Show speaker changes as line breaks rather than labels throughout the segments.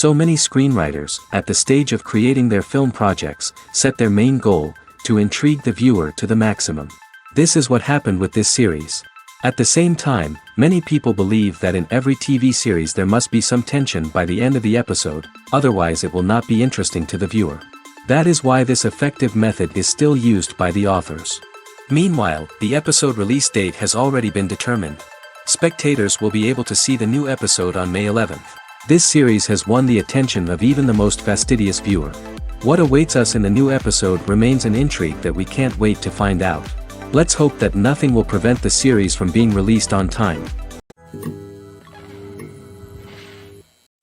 So many screenwriters, at the stage of creating their film projects, set their main goal, to intrigue the viewer to the maximum. This is what happened with this series. At the same time, many people believe that in every TV series there must be some tension by the end of the episode, otherwise it will not be interesting to the viewer. That is why this effective method is still used by the authors. Meanwhile, the episode release date has already been determined. Spectators will be able to see the new episode on May 11th. This series has won the attention of even the most fastidious viewer. What awaits us in the new episode remains an intrigue that we can't wait to find out. Let's hope that nothing will prevent the series from being released on time.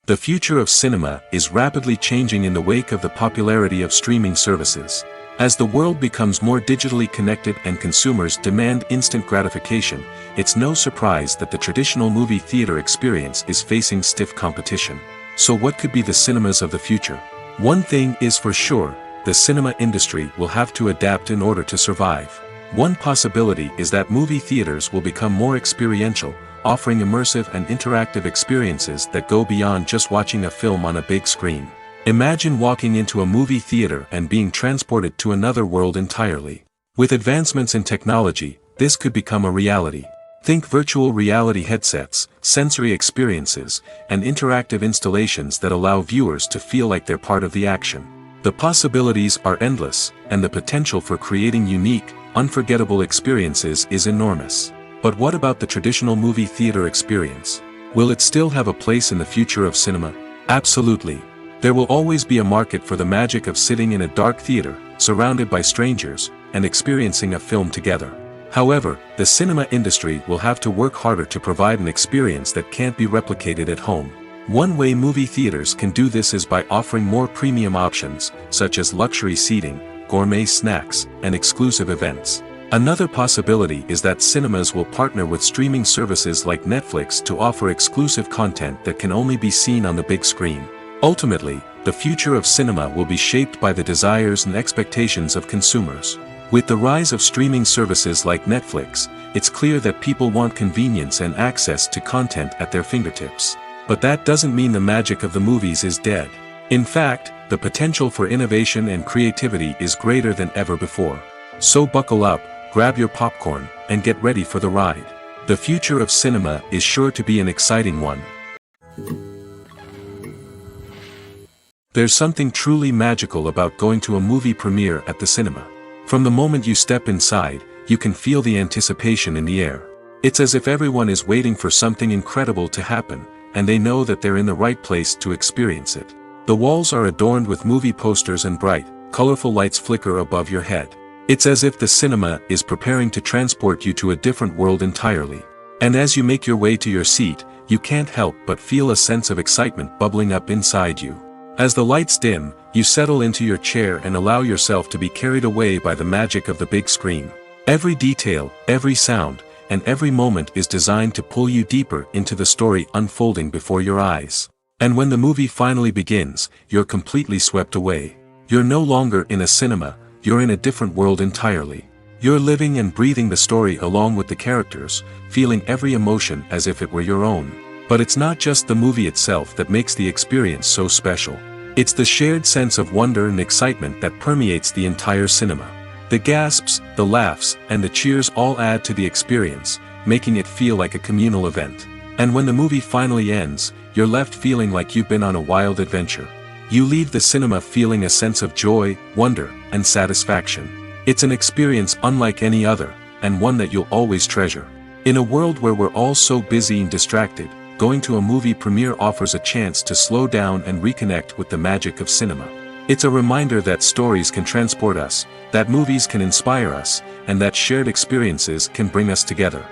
The future of cinema is rapidly changing in the wake of the popularity of streaming services. As the world becomes more digitally connected and consumers demand instant gratification, it's no surprise that the traditional movie theater experience is facing stiff competition. So what could be the cinemas of the future? One thing is for sure, the cinema industry will have to adapt in order to survive. One possibility is that movie theaters will become more experiential, offering immersive and interactive experiences that go beyond just watching a film on a big screen. Imagine walking into a movie theater and being transported to another world entirely. With advancements in technology, this could become a reality. Think virtual reality headsets, sensory experiences, and interactive installations that allow viewers to feel like they're part of the action. The possibilities are endless, and the potential for creating unique, unforgettable experiences is enormous. But what about the traditional movie theater experience? Will it still have a place in the future of cinema? Absolutely. There will always be a market for the magic of sitting in a dark theater, surrounded by strangers, and experiencing a film together. However, the cinema industry will have to work harder to provide an experience that can't be replicated at home. One way movie theaters can do this is by offering more premium options, such as luxury seating, gourmet snacks, and exclusive events. Another possibility is that cinemas will partner with streaming services like Netflix to offer exclusive content that can only be seen on the big screen. Ultimately, the future of cinema will be shaped by the desires and expectations of consumers. With the rise of streaming services like Netflix, it's clear that people want convenience and access to content at their fingertips. But that doesn't mean the magic of the movies is dead. In fact, the potential for innovation and creativity is greater than ever before. So buckle up, grab your popcorn, and get ready for the ride. The future of cinema is sure to be an exciting one. There's something truly magical about going to a movie premiere at the cinema. From the moment you step inside, you can feel the anticipation in the air. It's as if everyone is waiting for something incredible to happen, and they know that they're in the right place to experience it. The walls are adorned with movie posters and bright, colorful lights flicker above your head. It's as if the cinema is preparing to transport you to a different world entirely. And as you make your way to your seat, you can't help but feel a sense of excitement bubbling up inside you. As the lights dim, you settle into your chair and allow yourself to be carried away by the magic of the big screen. Every detail, every sound, and every moment is designed to pull you deeper into the story unfolding before your eyes. And when the movie finally begins, you're completely swept away. You're no longer in a cinema, you're in a different world entirely. You're living and breathing the story along with the characters, feeling every emotion as if it were your own. But it's not just the movie itself that makes the experience so special. It's the shared sense of wonder and excitement that permeates the entire cinema. The gasps, the laughs, and the cheers all add to the experience, making it feel like a communal event. And when the movie finally ends, you're left feeling like you've been on a wild adventure. You leave the cinema feeling a sense of joy, wonder, and satisfaction. It's an experience unlike any other, and one that you'll always treasure. In a world where we're all so busy and distracted, going to a movie premiere offers a chance to slow down and reconnect with the magic of cinema. It's a reminder that stories can transport us, that movies can inspire us, and that shared experiences can bring us together.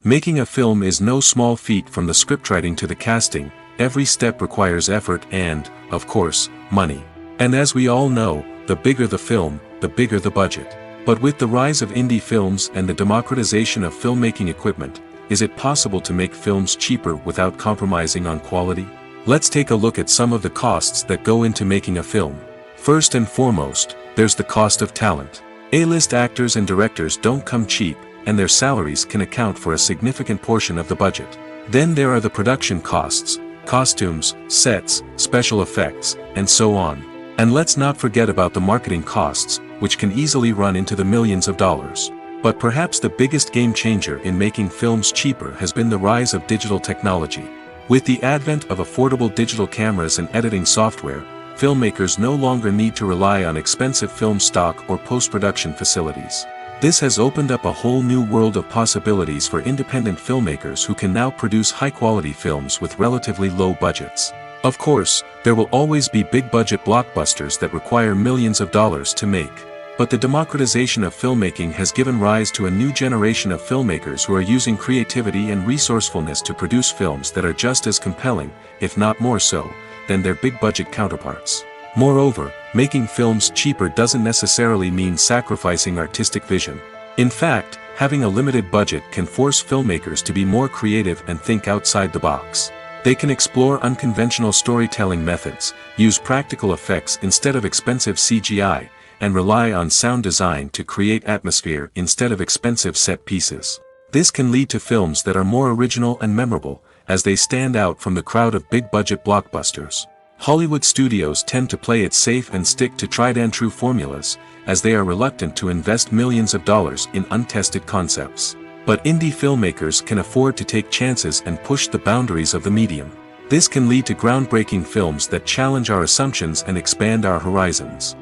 Making a film is no small feat. From the scriptwriting to the casting, every step requires effort and, of course, money. And as we all know, the bigger the film, the bigger the budget. But with the rise of indie films and the democratization of filmmaking equipment, is it possible to make films cheaper without compromising on quality? Let's take a look at some of the costs that go into making a film. First and foremost, there's the cost of talent. A-list actors and directors don't come cheap, and their salaries can account for a significant portion of the budget. Then there are the production costs, costumes, sets, special effects, and so on. And let's not forget about the marketing costs, which can easily run into the millions of dollars. But perhaps the biggest game changer in making films cheaper has been the rise of digital technology. With the advent of affordable digital cameras and editing software, filmmakers no longer need to rely on expensive film stock or post-production facilities. This has opened up a whole new world of possibilities for independent filmmakers who can now produce high-quality films with relatively low budgets. Of course, there will always be big-budget blockbusters that require millions of dollars to make. But the democratization of filmmaking has given rise to a new generation of filmmakers who are using creativity and resourcefulness to produce films that are just as compelling, if not more so, than their big-budget counterparts. Moreover, making films cheaper doesn't necessarily mean sacrificing artistic vision. In fact, having a limited budget can force filmmakers to be more creative and think outside the box. They can explore unconventional storytelling methods, use practical effects instead of expensive CGI, and rely on sound design to create atmosphere instead of expensive set pieces. This can lead to films that are more original and memorable, as they stand out from the crowd of big-budget blockbusters. Hollywood studios tend to play it safe and stick to tried-and-true formulas, as they are reluctant to invest millions of dollars in untested concepts. But indie filmmakers can afford to take chances and push the boundaries of the medium. This can lead to groundbreaking films that challenge our assumptions and expand our horizons.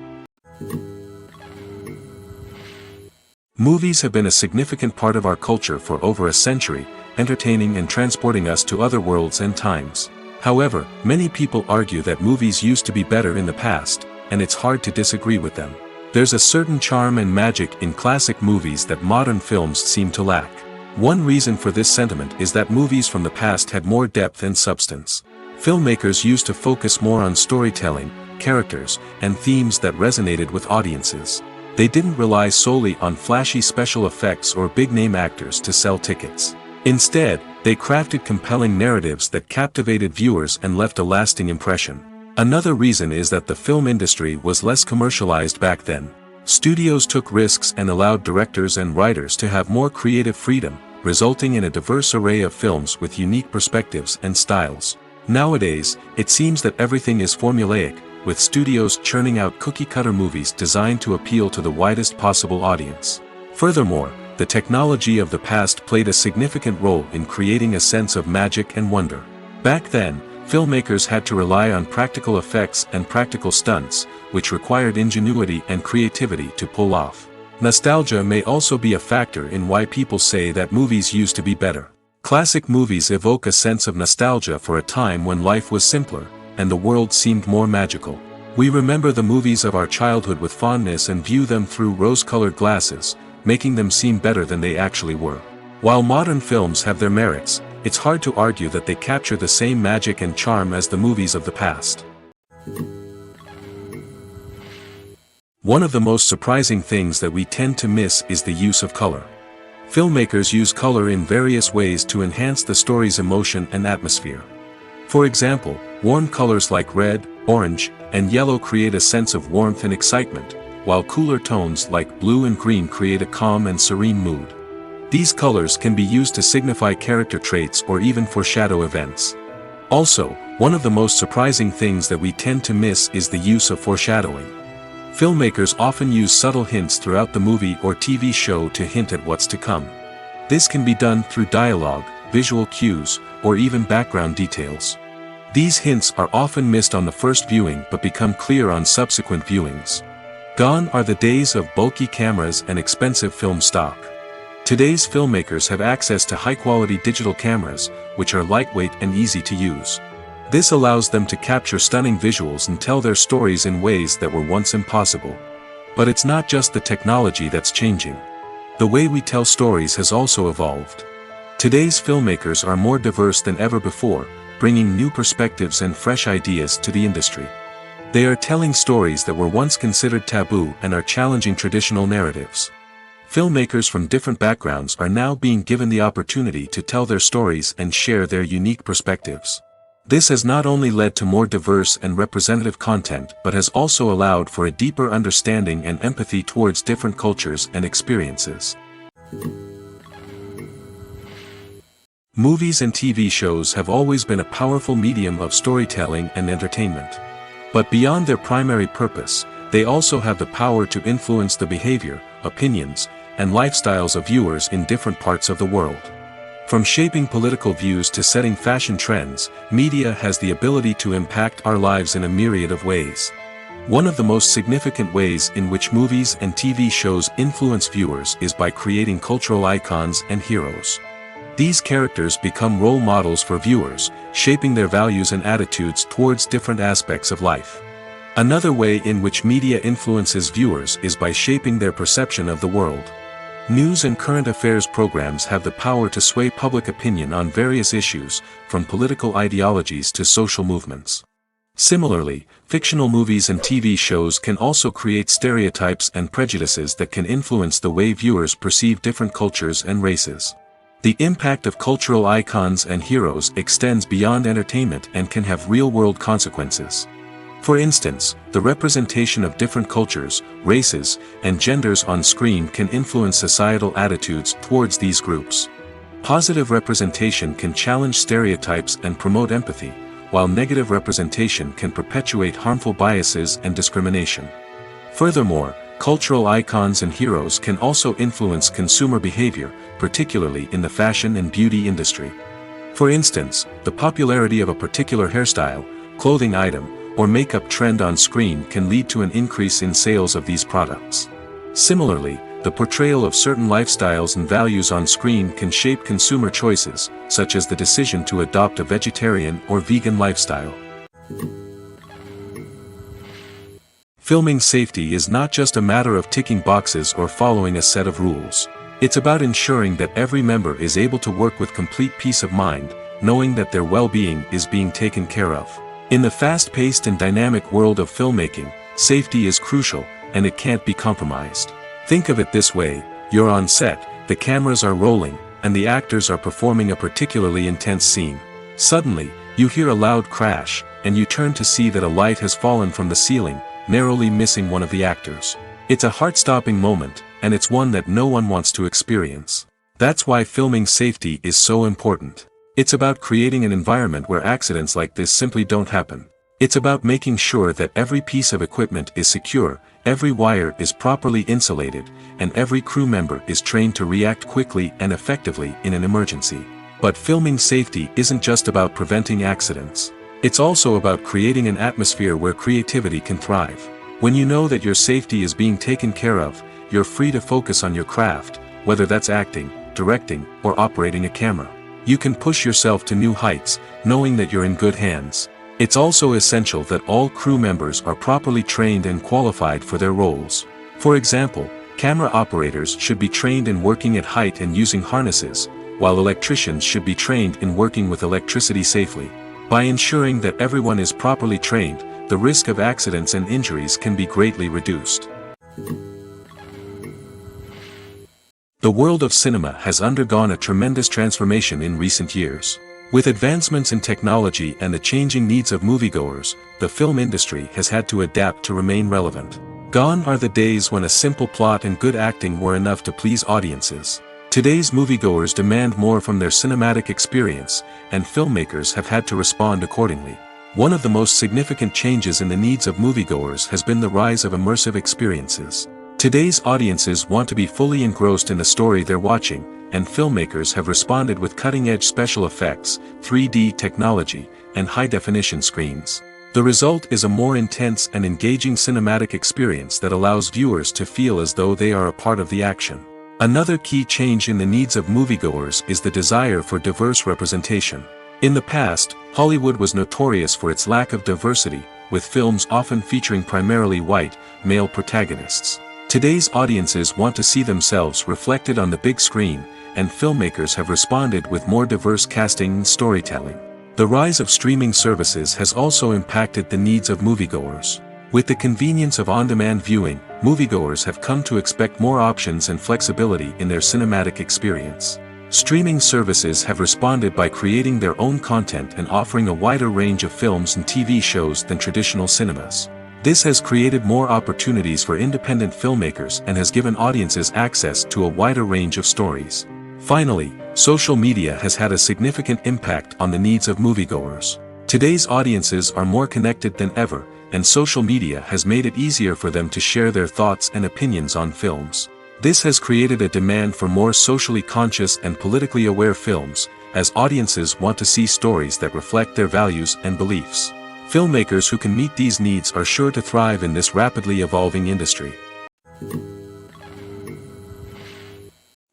Movies have been a significant part of our culture for over a century, entertaining and transporting us to other worlds and times. However, many people argue that movies used to be better in the past, and it's hard to disagree with them. There's a certain charm and magic in classic movies that modern films seem to lack. One reason for this sentiment is that movies from the past had more depth and substance. Filmmakers used to focus more on storytelling, characters, and themes that resonated with audiences. They didn't rely solely on flashy special effects or big-name actors to sell tickets. Instead, they crafted compelling narratives that captivated viewers and left a lasting impression. Another reason is that the film industry was less commercialized back then. Studios took risks and allowed directors and writers to have more creative freedom, resulting in a diverse array of films with unique perspectives and styles. Nowadays, it seems that everything is formulaic, with studios churning out cookie-cutter movies designed to appeal to the widest possible audience. Furthermore, the technology of the past played a significant role in creating a sense of magic and wonder. Back then, filmmakers had to rely on practical effects and practical stunts, which required ingenuity and creativity to pull off. Nostalgia may also be a factor in why people say that movies used to be better. Classic movies evoke a sense of nostalgia for a time when life was simpler, and the world seemed more magical. We remember the movies of our childhood with fondness and view them through rose-colored glasses, making them seem better than they actually were. While modern films have their merits, it's hard to argue that they capture the same magic and charm as the movies of the past. One of the most surprising things that we tend to miss is the use of color. Filmmakers use color in various ways to enhance the story's emotion and atmosphere. For example, warm colors like red, orange, and yellow create a sense of warmth and excitement, while cooler tones like blue and green create a calm and serene mood. These colors can be used to signify character traits or even foreshadow events. Also, one of the most surprising things that we tend to miss is the use of foreshadowing. Filmmakers often use subtle hints throughout the movie or TV show to hint at what's to come. This can be done through dialogue, visual cues, or even background details. These hints are often missed on the first viewing but become clear on subsequent viewings. Gone are the days of bulky cameras and expensive film stock. Today's filmmakers have access to high-quality digital cameras, which are lightweight and easy to use. This allows them to capture stunning visuals and tell their stories in ways that were once impossible. But it's not just the technology that's changing. The way we tell stories has also evolved. Today's filmmakers are more diverse than ever before, bringing new perspectives and fresh ideas to the industry. They are telling stories that were once considered taboo and are challenging traditional narratives. Filmmakers from different backgrounds are now being given the opportunity to tell their stories and share their unique perspectives. This has not only led to more diverse and representative content but has also allowed for a deeper understanding and empathy towards different cultures and experiences. Movies and TV shows have always been a powerful medium of storytelling and entertainment. But beyond their primary purpose, they also have the power to influence the behavior, opinions, and lifestyles of viewers in different parts of the world. From shaping political views to setting fashion trends, media has the ability to impact our lives in a myriad of ways. One of the most significant ways in which movies and TV shows influence viewers is by creating cultural icons and heroes. These characters become role models for viewers, shaping their values and attitudes towards different aspects of life. Another way in which media influences viewers is by shaping their perception of the world. News and current affairs programs have the power to sway public opinion on various issues, from political ideologies to social movements. Similarly, fictional movies and TV shows can also create stereotypes and prejudices that can influence the way viewers perceive different cultures and races. The impact of cultural icons and heroes extends beyond entertainment and can have real-world consequences. For instance, the representation of different cultures, races, and genders on screen can influence societal attitudes towards these groups. Positive representation can challenge stereotypes and promote empathy, while negative representation can perpetuate harmful biases and discrimination. Furthermore, cultural icons and heroes can also influence consumer behavior, particularly in the fashion and beauty industry. For instance, the popularity of a particular hairstyle, clothing item, or makeup trend on screen can lead to an increase in sales of these products. Similarly, the portrayal of certain lifestyles and values on screen can shape consumer choices, such as the decision to adopt a vegetarian or vegan lifestyle. Filming safety is not just a matter of ticking boxes or following a set of rules. It's about ensuring that every member is able to work with complete peace of mind, knowing that their well-being is being taken care of. In the fast-paced and dynamic world of filmmaking, safety is crucial, and it can't be compromised. Think of it this way: you're on set, the cameras are rolling, and the actors are performing a particularly intense scene. Suddenly, you hear a loud crash, and you turn to see that a light has fallen from the ceiling, narrowly missing one of the actors. It's a heart-stopping moment, and it's one that no one wants to experience. That's why filming safety is so important. It's about creating an environment where accidents like this simply don't happen. It's about making sure that every piece of equipment is secure, every wire is properly insulated, and every crew member is trained to react quickly and effectively in an emergency. But filming safety isn't just about preventing accidents. It's also about creating an atmosphere where creativity can thrive. When you know that your safety is being taken care of, you're free to focus on your craft, whether that's acting, directing, or operating a camera. You can push yourself to new heights, knowing that you're in good hands. It's also essential that all crew members are properly trained and qualified for their roles. For example, camera operators should be trained in working at height and using harnesses, while electricians should be trained in working with electricity safely. By ensuring that everyone is properly trained, the risk of accidents and injuries can be greatly reduced. The world of cinema has undergone a tremendous transformation in recent years. With advancements in technology and the changing needs of moviegoers, the film industry has had to adapt to remain relevant. Gone are the days when a simple plot and good acting were enough to please audiences. Today's moviegoers demand more from their cinematic experience, and filmmakers have had to respond accordingly. One of the most significant changes in the needs of moviegoers has been the rise of immersive experiences. Today's audiences want to be fully engrossed in the story they're watching, and filmmakers have responded with cutting-edge special effects, 3D technology, and high-definition screens. The result is a more intense and engaging cinematic experience that allows viewers to feel as though they are a part of the action. Another key change in the needs of moviegoers is the desire for diverse representation. In the past, Hollywood was notorious for its lack of diversity, with films often featuring primarily white, male protagonists. Today's audiences want to see themselves reflected on the big screen, and filmmakers have responded with more diverse casting and storytelling. The rise of streaming services has also impacted the needs of moviegoers. With the convenience of on-demand viewing, moviegoers have come to expect more options and flexibility in their cinematic experience. Streaming services have responded by creating their own content and offering a wider range of films and TV shows than traditional cinemas. This has created more opportunities for independent filmmakers and has given audiences access to a wider range of stories. Finally, Social media has had a significant impact on the needs of moviegoers. Today's audiences are more connected than ever, and social media has made it easier for them to share their thoughts and opinions on films. This has created a demand for more socially conscious and politically aware films, as audiences want to see stories that reflect their values and beliefs. Filmmakers who can meet these needs are sure to thrive in this rapidly evolving industry.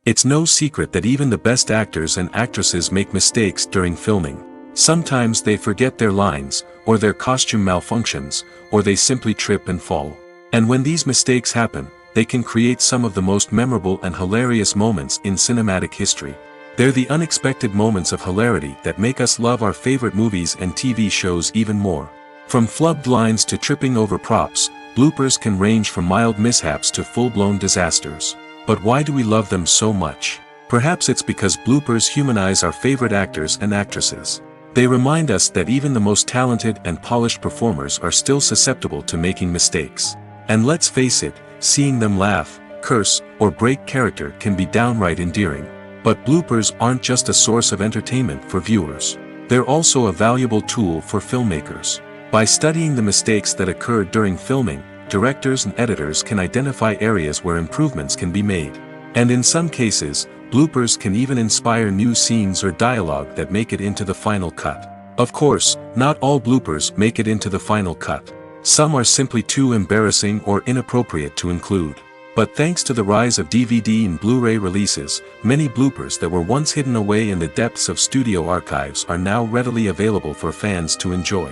It's no secret that even the best actors and actresses make mistakes during filming. Sometimes they forget their lines, or their costume malfunctions, or they simply trip and fall. And when these mistakes happen, they can create some of the most memorable and hilarious moments in cinematic history. They're the unexpected moments of hilarity that make us love our favorite movies and TV shows even more. From flubbed lines to tripping over props, bloopers can range from mild mishaps to full-blown disasters. But why do we love them so much? Perhaps it's because bloopers humanize our favorite actors and actresses. They remind us that even the most talented and polished performers are still susceptible to making mistakes. And let's face it, seeing them laugh, curse, or break character can be downright endearing. But bloopers aren't just a source of entertainment for viewers. They're also a valuable tool for filmmakers. By studying the mistakes that occurred during filming, directors and editors can identify areas where improvements can be made. And in some cases, bloopers can even inspire new scenes or dialogue that make it into the final cut. Of course, not all bloopers make it into the final cut. Some are simply too embarrassing or inappropriate to include. But thanks to the rise of DVD and Blu-ray releases, many bloopers that were once hidden away in the depths of studio archives are now readily available for fans to enjoy.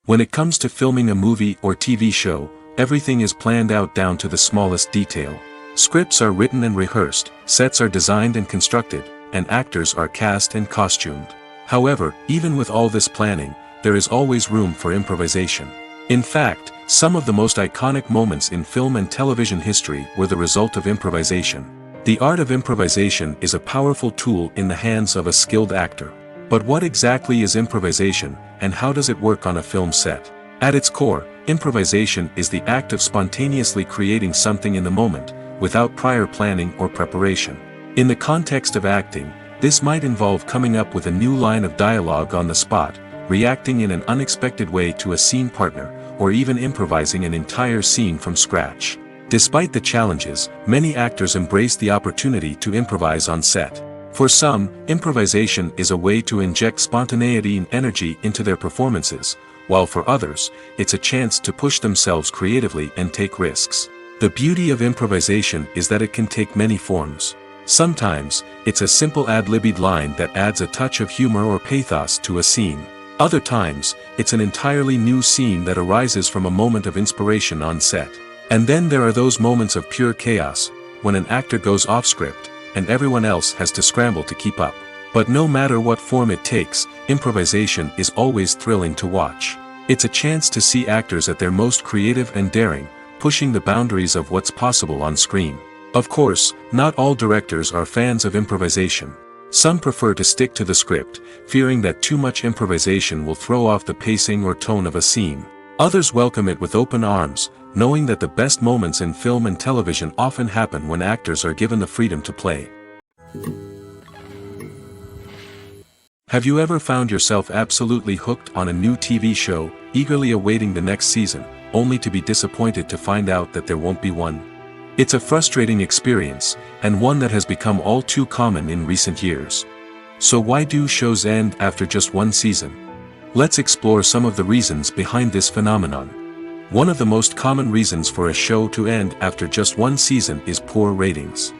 When it comes to filming a movie or TV show, everything is planned out down to the smallest detail. Scripts are written and rehearsed, sets are designed and constructed, and actors are cast and costumed. However, even with all this planning, there is always room for improvisation. In fact, some of the most iconic moments in film and television history were the result of improvisation. The art of improvisation is a powerful tool in the hands of a skilled actor. But what exactly is improvisation, and how does it work on a film set? At its core, improvisation is the act of spontaneously creating something in the moment, without prior planning or preparation. In the context of acting, this might involve coming up with a new line of dialogue on the spot, reacting in an unexpected way to a scene partner, or even improvising an entire scene from scratch. Despite the challenges, many actors embrace the opportunity to improvise on set. For some, improvisation is a way to inject spontaneity and energy into their performances, while for others, it's a chance to push themselves creatively and take risks. The beauty of improvisation is that it can take many forms. Sometimes, it's a simple ad-libbed line that adds a touch of humor or pathos to a scene. Other times, it's an entirely new scene that arises from a moment of inspiration on set. And then there are those moments of pure chaos, when an actor goes off script, and everyone else has to scramble to keep up. But no matter what form it takes, improvisation is always thrilling to watch. It's a chance to see actors at their most creative and daring, pushing the boundaries of what's possible on screen. Of course, not all directors are fans of improvisation. Some prefer to stick to the script, fearing that too much improvisation will throw off the pacing or tone of a scene. Others welcome it with open arms, knowing that the best moments in film and television often happen when actors are given the freedom to play. Have you ever found yourself absolutely hooked on a new TV show, eagerly awaiting the next season, only to be disappointed to find out that there won't be one? It's a frustrating experience, and one that has become all too common in recent years. So why do shows end after just one season? Let's explore some of the reasons behind this phenomenon. One of the most common reasons for a show to end after just one season is poor ratings.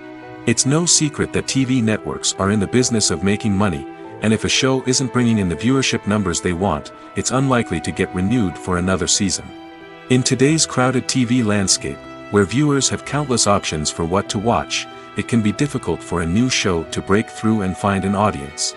It's no secret that TV networks are in the business of making money, and if a show isn't bringing in the viewership numbers they want, it's unlikely to get renewed for another season. In today's crowded TV landscape, where viewers have countless options for what to watch, it can be difficult for a new show to break through and find an audience.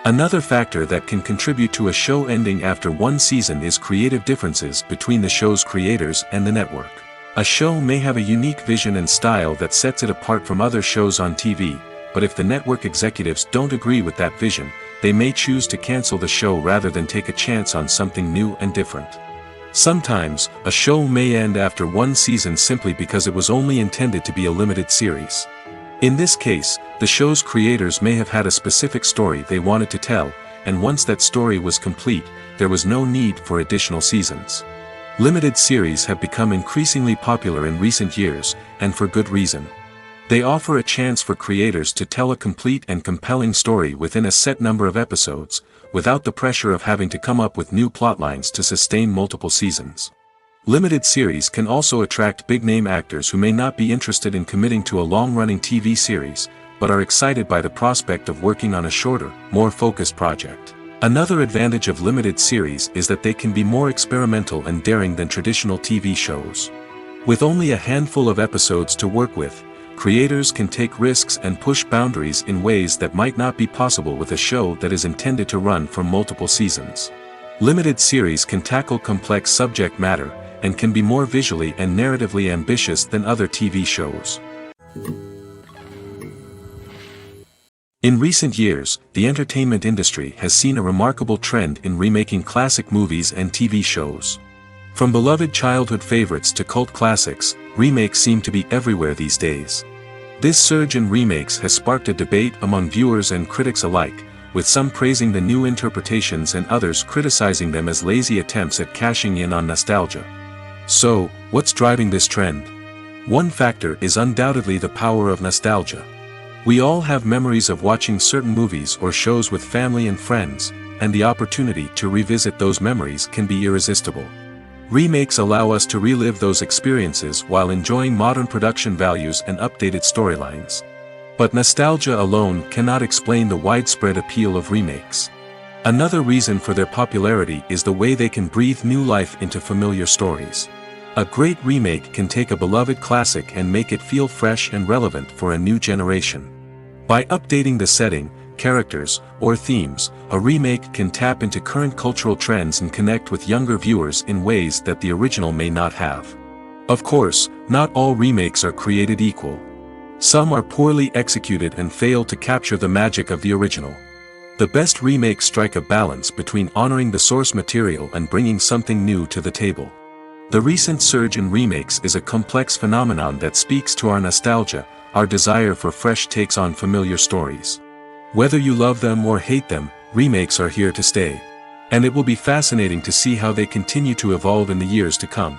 Another factor that can contribute to a show ending after one season is creative differences between the show's creators and the network. A show may have a unique vision and style that sets it apart from other shows on TV, but if the network executives don't agree with that vision, they may choose to cancel the show rather than take a chance on something new and different. Sometimes, a show may end after one season simply because it was only intended to be a limited series. In this case, the show's creators may have had a specific story they wanted to tell, and once that story was complete, there was no need for additional seasons. Limited series have become increasingly popular in recent years, and for good reason. They offer a chance for creators to tell a complete and compelling story within a set number of episodes, without the pressure of having to come up with new plotlines to sustain multiple seasons. Limited series can also attract big-name actors who may not be interested in committing to a long-running TV series, but are excited by the prospect of working on a shorter, more focused project. Another advantage of limited series is that they can be more experimental and daring than traditional TV shows. With only a handful of episodes to work with, creators can take risks and push boundaries in ways that might not be possible with a show that is intended to run for multiple seasons. Limited series can tackle complex subject matter, and can be more visually and narratively ambitious than other TV shows. In recent years, the entertainment industry has seen a remarkable trend in remaking classic movies and TV shows. From beloved childhood favorites to cult classics, remakes seem to be everywhere these days. This surge in remakes has sparked a debate among viewers and critics alike, with some praising the new interpretations and others criticizing them as lazy attempts at cashing in on nostalgia. So, what's driving this trend? One factor is undoubtedly the power of nostalgia. We all have memories of watching certain movies or shows with family and friends, and the opportunity to revisit those memories can be irresistible. Remakes allow us to relive those experiences while enjoying modern production values and updated storylines. But nostalgia alone cannot explain the widespread appeal of remakes. Another reason for their popularity is the way they can breathe new life into familiar stories. A great remake can take a beloved classic and make it feel fresh and relevant for a new generation. By updating the setting, characters, or themes, a remake can tap into current cultural trends and connect with younger viewers in ways that the original may not have. Of course, not all remakes are created equal. Some are poorly executed and fail to capture the magic of the original. The best remakes strike a balance between honoring the source material and bringing something new to the table. The recent surge in remakes is a complex phenomenon that speaks to our nostalgia, our desire for fresh takes on familiar stories. Whether you love them or hate them, remakes are here to stay. And it will be fascinating to see how they continue to evolve in the years to come.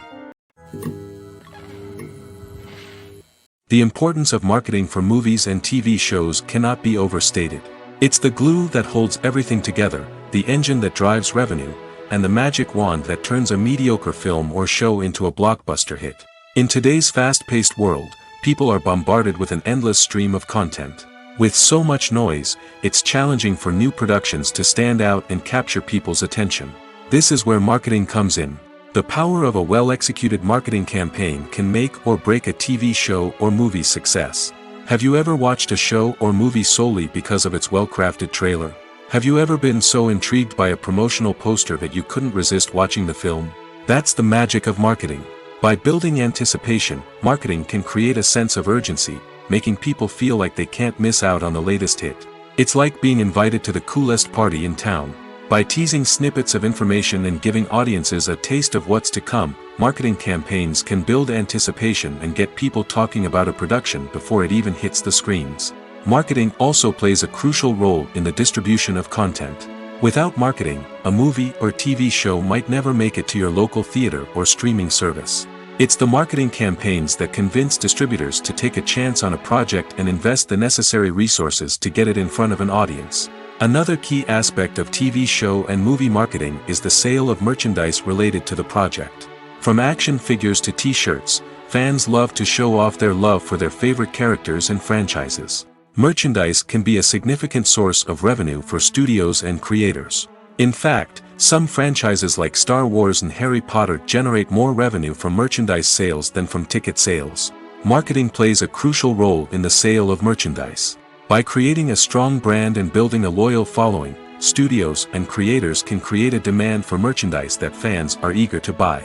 The importance of marketing for movies and TV shows cannot be overstated. It's the glue that holds everything together, the engine that drives revenue, and the magic wand that turns a mediocre film or show into a blockbuster hit. In today's fast-paced world, people are bombarded with an endless stream of content. With so much noise, it's challenging for new productions to stand out and capture people's attention. This is where marketing comes in. The power of a well-executed marketing campaign can make or break a TV show or movie's success. Have you ever watched a show or movie solely because of its well-crafted trailer? Have you ever been so intrigued by a promotional poster that you couldn't resist watching the film? That's the magic of marketing. By building anticipation, marketing can create a sense of urgency, making people feel like they can't miss out on the latest hit. It's like being invited to the coolest party in town. By teasing snippets of information and giving audiences a taste of what's to come, marketing campaigns can build anticipation and get people talking about a production before it even hits the screens. Marketing also plays a crucial role in the distribution of content. Without marketing, a movie or TV show might never make it to your local theater or streaming service. It's the marketing campaigns that convince distributors to take a chance on a project and invest the necessary resources to get it in front of an audience. Another key aspect of TV show and movie marketing is the sale of merchandise related to the project. From action figures to t-shirts, fans love to show off their love for their favorite characters and franchises. Merchandise can be a significant source of revenue for studios and creators. In fact, some franchises like Star Wars and Harry Potter generate more revenue from merchandise sales than from ticket sales. Marketing plays a crucial role in the sale of merchandise. By creating a strong brand and building a loyal following, studios and creators can create a demand for merchandise that fans are eager to buy.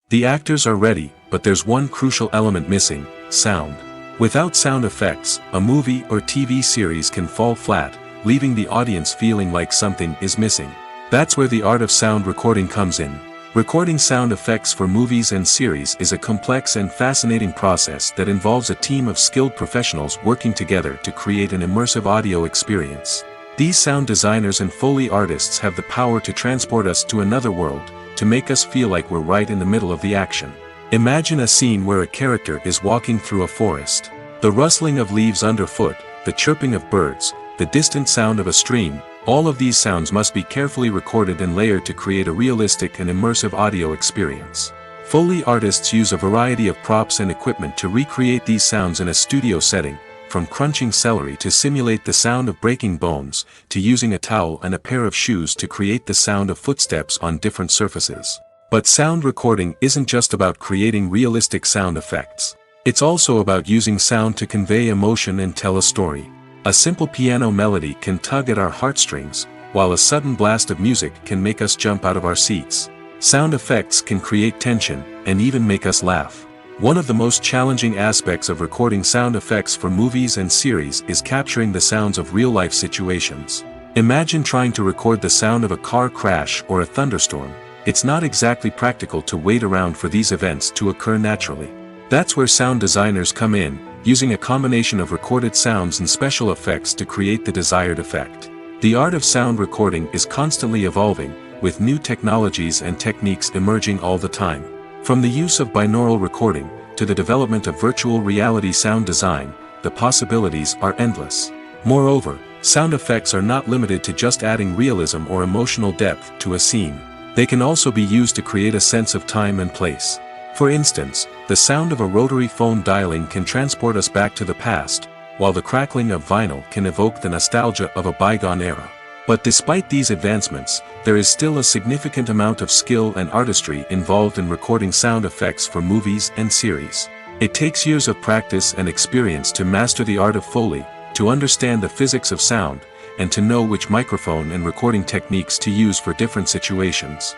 The actors are ready, but there's one crucial element missing: sound. Without sound effects, a movie or TV series can fall flat, leaving the audience feeling like something is missing. That's where the art of sound recording comes in. Recording sound effects for movies and series is a complex and fascinating process that involves a team of skilled professionals working together to create an immersive audio experience. These sound designers and Foley artists have the power to transport us to another world, to make us feel like we're right in the middle of the action. Imagine a scene where a character is walking through a forest. The rustling of leaves underfoot, the chirping of birds, the distant sound of a stream, all of these sounds must be carefully recorded and layered to create a realistic and immersive audio experience. Foley artists use a variety of props and equipment to recreate these sounds in a studio setting, from crunching celery to simulate the sound of breaking bones, to using a towel and a pair of shoes to create the sound of footsteps on different surfaces. But sound recording isn't just about creating realistic sound effects. It's also about using sound to convey emotion and tell a story. A simple piano melody can tug at our heartstrings, while a sudden blast of music can make us jump out of our seats. Sound effects can create tension, and even make us laugh. One of the most challenging aspects of recording sound effects for movies and series is capturing the sounds of real-life situations. Imagine trying to record the sound of a car crash or a thunderstorm. It's not exactly practical to wait around for these events to occur naturally. That's where sound designers come in, using a combination of recorded sounds and special effects to create the desired effect. The art of sound recording is constantly evolving, with new technologies and techniques emerging all the time. From the use of binaural recording, to the development of virtual reality sound design, the possibilities are endless. Moreover, sound effects are not limited to just adding realism or emotional depth to a scene. They can also be used to create a sense of time and place. For instance, the sound of a rotary phone dialing can transport us back to the past, while the crackling of vinyl can evoke the nostalgia of a bygone era. But despite these advancements, there is still a significant amount of skill and artistry involved in recording sound effects for movies and series. It takes years of practice and experience to master the art of Foley, to understand the physics of sound, and to know which microphone and recording techniques to use for different situations.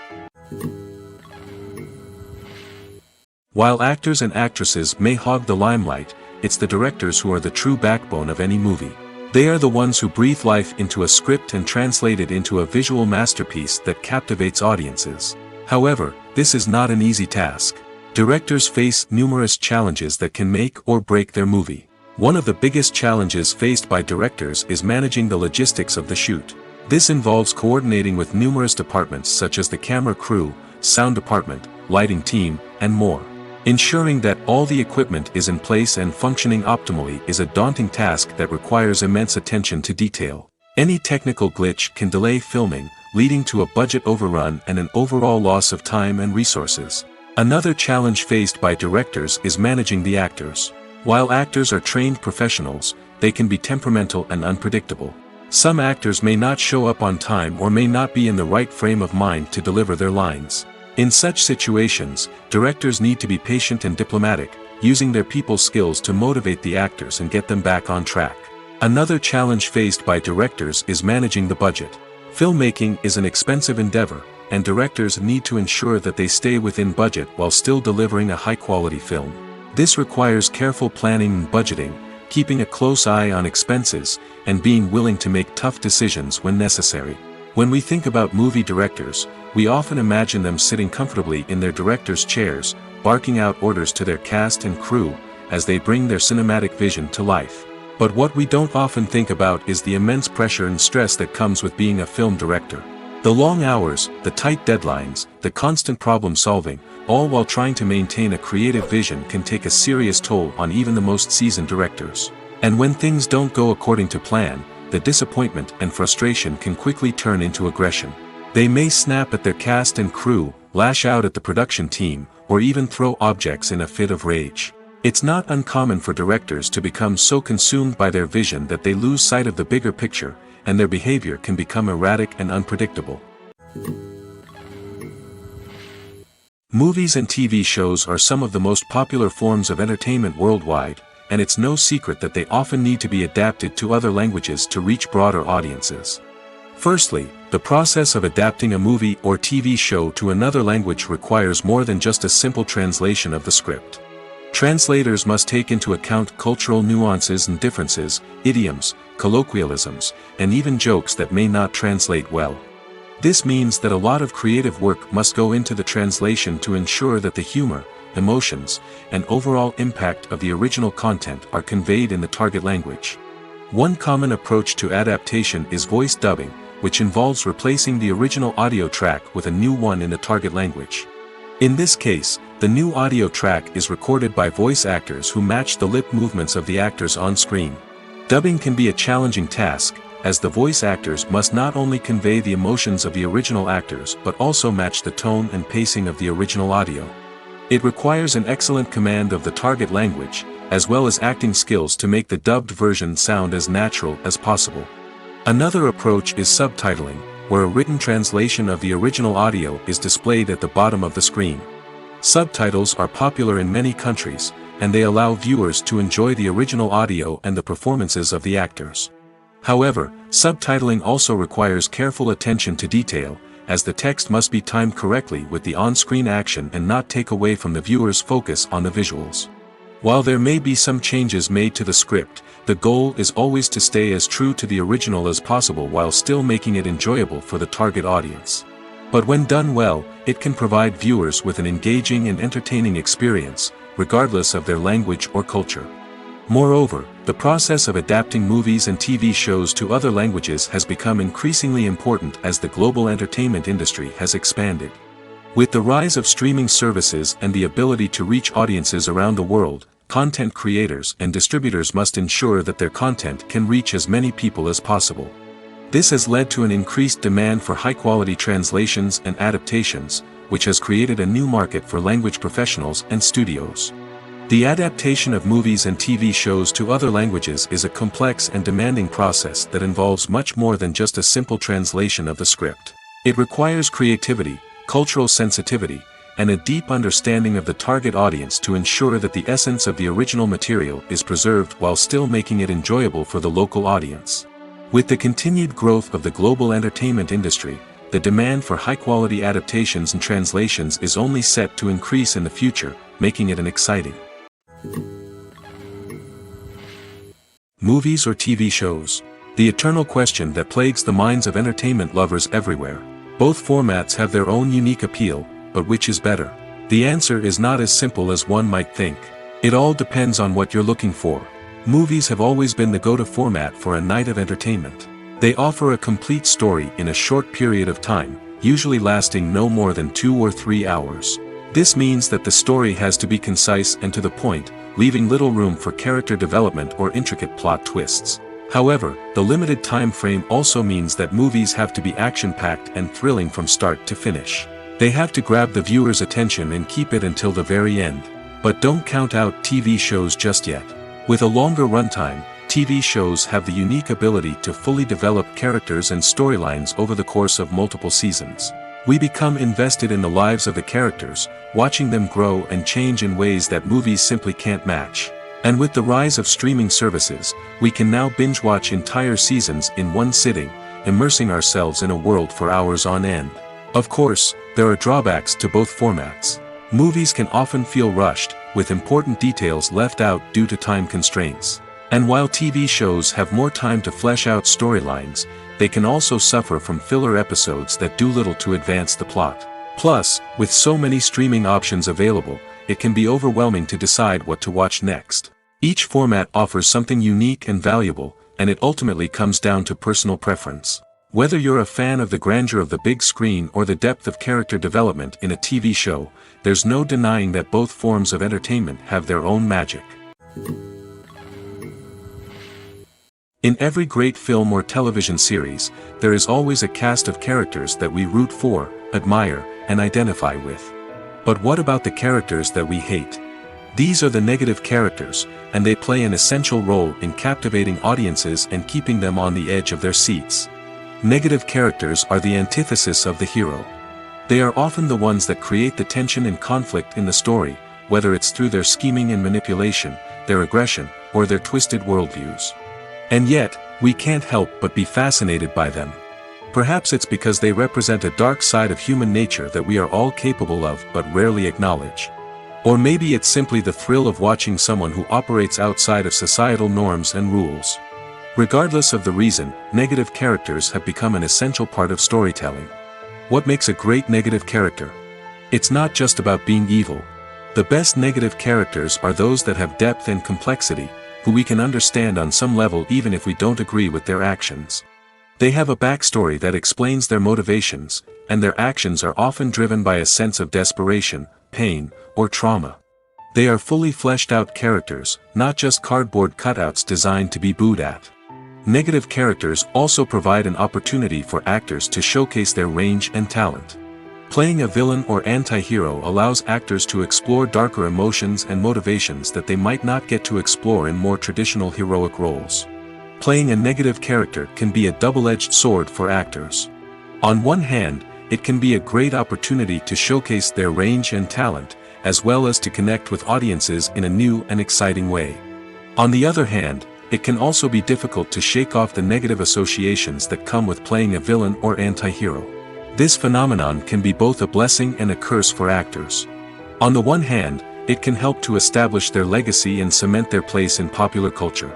While actors and actresses may hog the limelight, it's the directors who are the true backbone of any movie. They are the ones who breathe life into a script and translate it into a visual masterpiece that captivates audiences. However, this is not an easy task. Directors face numerous challenges that can make or break their movie. One of the biggest challenges faced by directors is managing the logistics of the shoot. This involves coordinating with numerous departments such as the camera crew, sound department, lighting team, and more. Ensuring that all the equipment is in place and functioning optimally is a daunting task that requires immense attention to detail. Any technical glitch can delay filming, leading to a budget overrun and an overall loss of time and resources. Another challenge faced by directors is managing the actors. While actors are trained professionals, they can be temperamental and unpredictable. Some actors may not show up on time or may not be in the right frame of mind to deliver their lines. In such situations, directors need to be patient and diplomatic, using their people skills to motivate the actors and get them back on track. Another challenge faced by directors is managing the budget. Filmmaking is an expensive endeavor, and directors need to ensure that they stay within budget while still delivering a high-quality film. This requires careful planning and budgeting, keeping a close eye on expenses, and being willing to make tough decisions when necessary. When we think about movie directors, we often imagine them sitting comfortably in their director's chairs, barking out orders to their cast and crew, as they bring their cinematic vision to life. But what we don't often think about is the immense pressure and stress that comes with being a film director. The long hours, the tight deadlines, the constant problem solving, all while trying to maintain a creative vision can take a serious toll on even the most seasoned directors. And when things don't go according to plan, the disappointment and frustration can quickly turn into aggression. They may snap at their cast and crew, lash out at the production team, or even throw objects in a fit of rage. It's not uncommon for directors to become so consumed by their vision that they lose sight of the bigger picture, and their behavior can become erratic and unpredictable. Movies and TV shows are some of the most popular forms of entertainment worldwide, and it's no secret that they often need to be adapted to other languages to reach broader audiences. Firstly, the process of adapting a movie or TV show to another language requires more than just a simple translation of the script. Translators must take into account cultural nuances and differences, idioms, colloquialisms, and even jokes that may not translate well. This means that a lot of creative work must go into the translation to ensure that the humor, emotions, and overall impact of the original content are conveyed in the target language. One common approach to adaptation is voice dubbing, which involves replacing the original audio track with a new one in the target language. In this case, the new audio track is recorded by voice actors who match the lip movements of the actors on screen. Dubbing can be a challenging task, as the voice actors must not only convey the emotions of the original actors but also match the tone and pacing of the original audio. It requires an excellent command of the target language, as well as acting skills to make the dubbed version sound as natural as possible. Another approach is subtitling, where a written translation of the original audio is displayed at the bottom of the screen. Subtitles are popular in many countries, and they allow viewers to enjoy the original audio and the performances of the actors. However, subtitling also requires careful attention to detail, as the text must be timed correctly with the on-screen action and not take away from the viewer's focus on the visuals. While there may be some changes made to the script, the goal is always to stay as true to the original as possible while still making it enjoyable for the target audience. But when done well, it can provide viewers with an engaging and entertaining experience, regardless of their language or culture. Moreover, the process of adapting movies and TV shows to other languages has become increasingly important as the global entertainment industry has expanded. With the rise of streaming services and the ability to reach audiences around the world, content creators and distributors must ensure that their content can reach as many people as possible. This has led to an increased demand for high-quality translations and adaptations, which has created a new market for language professionals and studios. The adaptation of movies and TV shows to other languages is a complex and demanding process that involves much more than just a simple translation of the script. It requires creativity, cultural sensitivity, and a deep understanding of the target audience to ensure that the essence of the original material is preserved while still making it enjoyable for the local audience. With the continued growth of the global entertainment industry, the demand for high-quality adaptations and translations is only set to increase in the future, making it an exciting. Movies or TV shows? The eternal question that plagues the minds of entertainment lovers everywhere. Both formats have their own unique appeal, but which is better? The answer is not as simple as one might think. It all depends on what you're looking for. Movies have always been the go-to format for a night of entertainment. They offer a complete story in a short period of time, usually lasting no more than 2 or 3 hours. This means that the story has to be concise and to the point, leaving little room for character development or intricate plot twists. However, the limited time frame also means that movies have to be action-packed and thrilling from start to finish. They have to grab the viewer's attention and keep it until the very end. But don't count out TV shows just yet. With a longer runtime, TV shows have the unique ability to fully develop characters and storylines over the course of multiple seasons. We become invested in the lives of the characters, watching them grow and change in ways that movies simply can't match. And with the rise of streaming services, we can now binge-watch entire seasons in one sitting, immersing ourselves in a world for hours on end. Of course, there are drawbacks to both formats. Movies can often feel rushed, with important details left out due to time constraints. And while TV shows have more time to flesh out storylines, they can also suffer from filler episodes that do little to advance the plot. Plus, with so many streaming options available, it can be overwhelming to decide what to watch next. Each format offers something unique and valuable, and it ultimately comes down to personal preference. Whether you're a fan of the grandeur of the big screen or the depth of character development in a TV show, there's no denying that both forms of entertainment have their own magic. In every great film or television series, there is always a cast of characters that we root for, admire, and identify with. But what about the characters that we hate? These are the negative characters, and they play an essential role in captivating audiences and keeping them on the edge of their seats. Negative characters are the antithesis of the hero. They are often the ones that create the tension and conflict in the story, whether it's through their scheming and manipulation, their aggression, or their twisted worldviews. And yet, we can't help but be fascinated by them. Perhaps it's because they represent a dark side of human nature that we are all capable of but rarely acknowledge. Or maybe it's simply the thrill of watching someone who operates outside of societal norms and rules. Regardless of the reason, negative characters have become an essential part of storytelling. What makes a great negative character? It's not just about being evil. The best negative characters are those that have depth and complexity, who we can understand on some level even if we don't agree with their actions. They have a backstory that explains their motivations, and their actions are often driven by a sense of desperation, pain, or trauma. They are fully fleshed out characters, not just cardboard cutouts designed to be booed at. Negative characters also provide an opportunity for actors to showcase their range and talent. Playing a villain or anti-hero allows actors to explore darker emotions and motivations that they might not get to explore in more traditional heroic roles. Playing a negative character can be a double-edged sword for actors. On one hand, it can be a great opportunity to showcase their range and talent, as well as to connect with audiences in a new and exciting way. On the other hand, it can also be difficult to shake off the negative associations that come with playing a villain or anti-hero. This phenomenon can be both a blessing and a curse for actors. On the one hand, it can help to establish their legacy and cement their place in popular culture.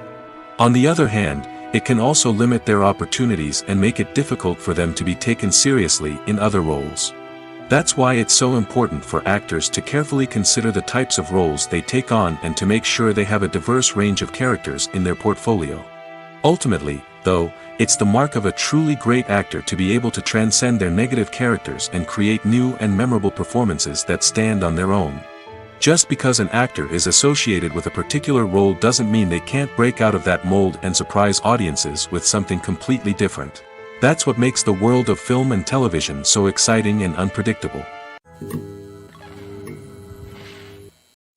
On the other hand, it can also limit their opportunities and make it difficult for them to be taken seriously in other roles. That's why it's so important for actors to carefully consider the types of roles they take on and to make sure they have a diverse range of characters in their portfolio. Ultimately, though, it's the mark of a truly great actor to be able to transcend their negative characters and create new and memorable performances that stand on their own. Just because an actor is associated with a particular role doesn't mean they can't break out of that mold and surprise audiences with something completely different. That's what makes the world of film and television so exciting and unpredictable.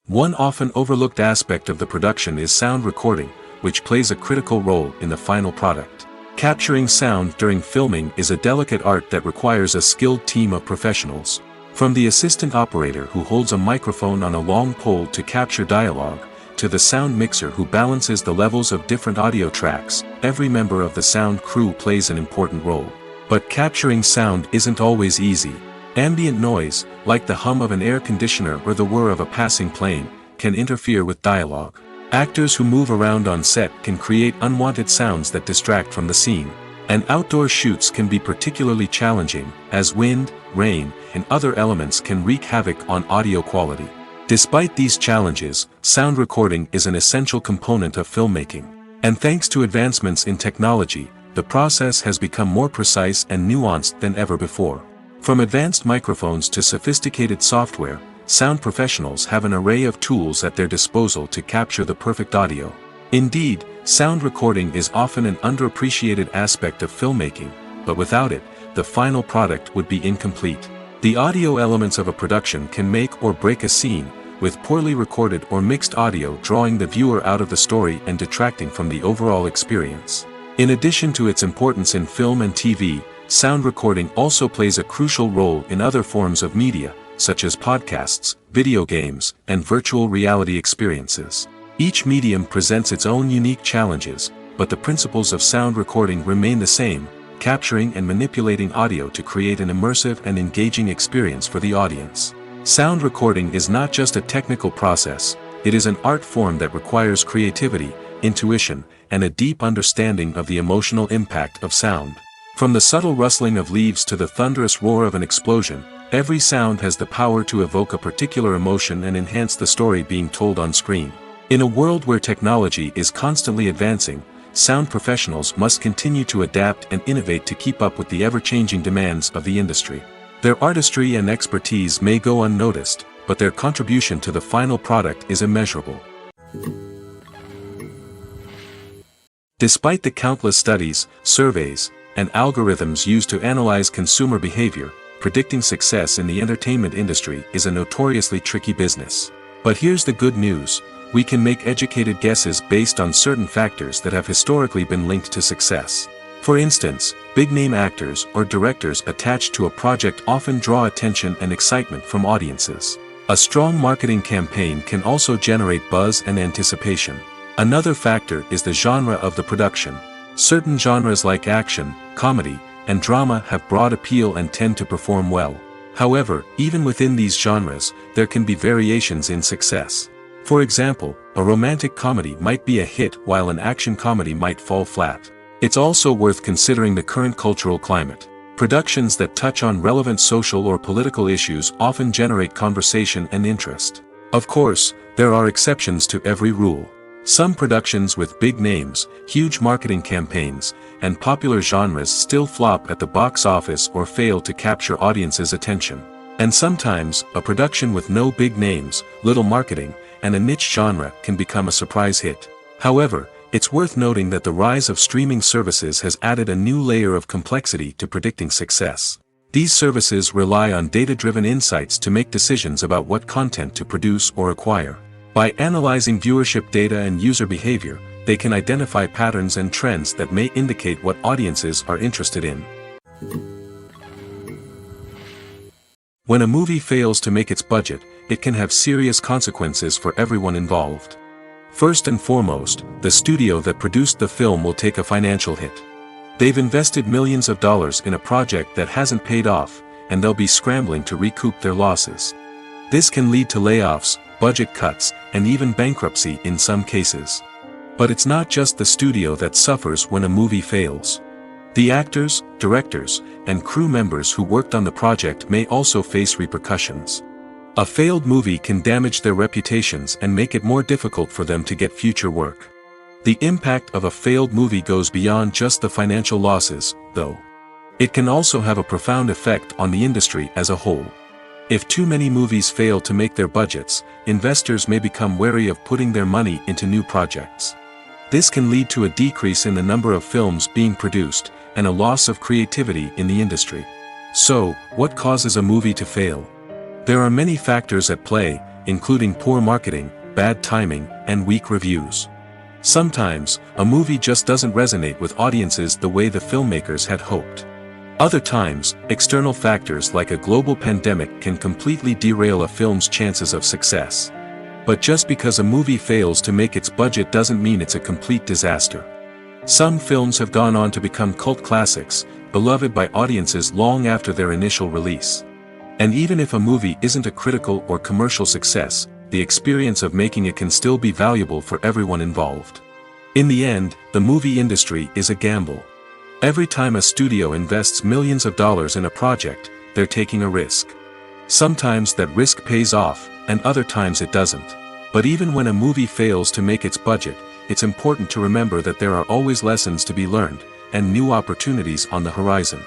One often overlooked aspect of the production is sound recording, which plays a critical role in the final product. Capturing sound during filming is a delicate art that requires a skilled team of professionals. From the assistant operator who holds a microphone on a long pole to capture dialogue, to the sound mixer who balances the levels of different audio tracks, every member of the sound crew plays an important role. But capturing sound isn't always easy. Ambient noise, like the hum of an air conditioner or the whir of a passing plane, can interfere with dialogue. Actors who move around on set can create unwanted sounds that distract from the scene. And outdoor shoots can be particularly challenging, as wind, rain, and other elements can wreak havoc on audio quality. Despite these challenges, sound recording is an essential component of filmmaking. And thanks to advancements in technology, the process has become more precise and nuanced than ever before. From advanced microphones to sophisticated software, sound professionals have an array of tools at their disposal to capture the perfect audio. Indeed, sound recording is often an underappreciated aspect of filmmaking, but without it, the final product would be incomplete. The audio elements of a production can make or break a scene, with poorly recorded or mixed audio drawing the viewer out of the story and detracting from the overall experience. In addition to its importance in film and TV, sound recording also plays a crucial role in other forms of media, such as podcasts, video games, and virtual reality experiences. Each medium presents its own unique challenges, but the principles of sound recording remain the same, capturing and manipulating audio to create an immersive and engaging experience for the audience. Sound recording is not just a technical process, it is an art form that requires creativity, intuition, and a deep understanding of the emotional impact of sound. From the subtle rustling of leaves to the thunderous roar of an explosion, every sound has the power to evoke a particular emotion and enhance the story being told on screen. In a world where technology is constantly advancing, sound professionals must continue to adapt and innovate to keep up with the ever-changing demands of the industry. Their artistry and expertise may go unnoticed, but their contribution to the final product is immeasurable. Despite the countless studies, surveys, and algorithms used to analyze consumer behavior, predicting success in the entertainment industry is a notoriously tricky business. But here's the good news. We can make educated guesses based on certain factors that have historically been linked to success. For instance, big-name actors or directors attached to a project often draw attention and excitement from audiences. A strong marketing campaign can also generate buzz and anticipation. Another factor is the genre of the production. Certain genres like action, comedy, and drama have broad appeal and tend to perform well. However, even within these genres, there can be variations in success. For example, a romantic comedy might be a hit while an action comedy might fall flat. It's also worth considering the current cultural climate. Productions that touch on relevant social or political issues often generate conversation and interest. Of course, there are exceptions to every rule. Some productions with big names, huge marketing campaigns, and popular genres still flop at the box office or fail to capture audiences' attention. And sometimes, a production with no big names, little marketing, and a niche genre can become a surprise hit. However, it's worth noting that the rise of streaming services has added a new layer of complexity to predicting success. These services rely on data-driven insights to make decisions about what content to produce or acquire. By analyzing viewership data and user behavior, they can identify patterns and trends that may indicate what audiences are interested in. When a movie fails to make its budget, it can have serious consequences for everyone involved. First and foremost, the studio that produced the film will take a financial hit. They've invested millions of dollars in a project that hasn't paid off, and they'll be scrambling to recoup their losses. This can lead to layoffs, budget cuts, and even bankruptcy in some cases. But it's not just the studio that suffers when a movie fails. The actors, directors, and crew members who worked on the project may also face repercussions. A failed movie can damage their reputations and make it more difficult for them to get future work. The impact of a failed movie goes beyond just the financial losses, though. It can also have a profound effect on the industry as a whole. If too many movies fail to make their budgets, investors may become wary of putting their money into new projects. This can lead to a decrease in the number of films being produced, and a loss of creativity in the industry. So, what causes a movie to fail? There are many factors at play, including poor marketing, bad timing, and weak reviews. Sometimes, a movie just doesn't resonate with audiences the way the filmmakers had hoped. Other times, external factors like a global pandemic can completely derail a film's chances of success. But just because a movie fails to make its budget doesn't mean it's a complete disaster. Some films have gone on to become cult classics, beloved by audiences long after their initial release. And even if a movie isn't a critical or commercial success, the experience of making it can still be valuable for everyone involved. In the end, the movie industry is a gamble. Every time a studio invests millions of dollars in a project, they're taking a risk. Sometimes that risk pays off, and other times it doesn't. But even when a movie fails to make its budget, it's important to remember that there are always lessons to be learned, and new opportunities on the horizon.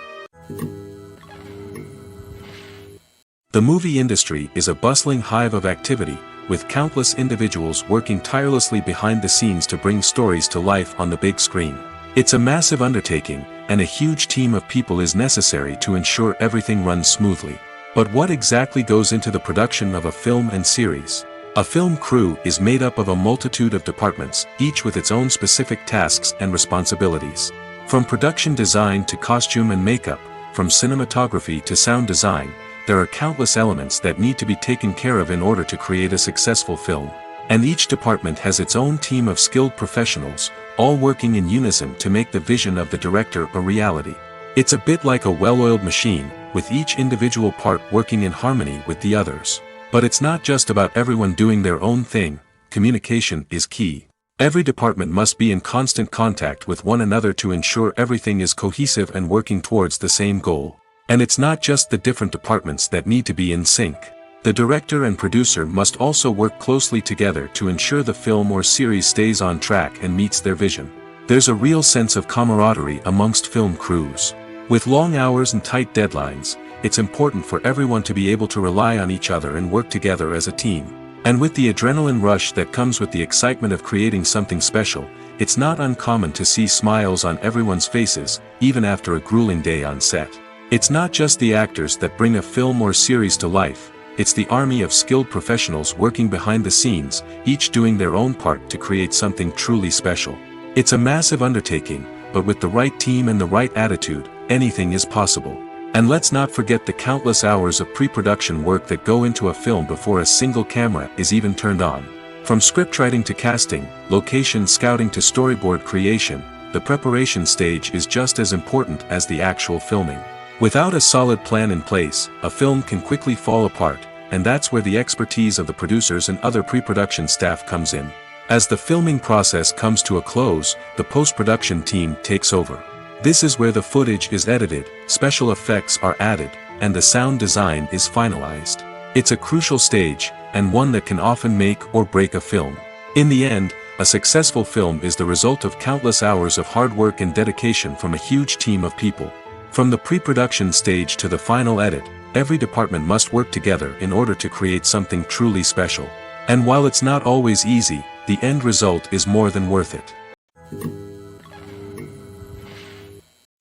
The movie industry is a bustling hive of activity, with countless individuals working tirelessly behind the scenes to bring stories to life on the big screen. It's a massive undertaking, and a huge team of people is necessary to ensure everything runs smoothly. But what exactly goes into the production of a film and series? A film crew is made up of a multitude of departments, each with its own specific tasks and responsibilities. From production design to costume and makeup, from cinematography to sound design, there are countless elements that need to be taken care of in order to create a successful film. And each department has its own team of skilled professionals, all working in unison to make the vision of the director a reality. It's a bit like a well-oiled machine, with each individual part working in harmony with the others. But it's not just about everyone doing their own thing. Communication is key. Every department must be in constant contact with one another to ensure everything is cohesive and working towards the same goal. And it's not just the different departments that need to be in sync. The director and producer must also work closely together to ensure the film or series stays on track and meets their vision. There's a real sense of camaraderie amongst film crews. With long hours and tight deadlines, it's important for everyone to be able to rely on each other and work together as a team. And with the adrenaline rush that comes with the excitement of creating something special, it's not uncommon to see smiles on everyone's faces, even after a grueling day on set. It's not just the actors that bring a film or series to life. It's the army of skilled professionals working behind the scenes, each doing their own part to create something truly special. It's a massive undertaking, but with the right team and the right attitude, anything is possible. And let's not forget the countless hours of pre-production work that go into a film before a single camera is even turned on. From scriptwriting to casting, location scouting to storyboard creation, the preparation stage is just as important as the actual filming. Without a solid plan in place, a film can quickly fall apart, and that's where the expertise of the producers and other pre-production staff comes in. As the filming process comes to a close, the post-production team takes over. This is where the footage is edited, special effects are added, and the sound design is finalized. It's a crucial stage, and one that can often make or break a film. In the end, a successful film is the result of countless hours of hard work and dedication from a huge team of people. From the pre-production stage to the final edit, every department must work together in order to create something truly special. And while it's not always easy, the end result is more than worth it.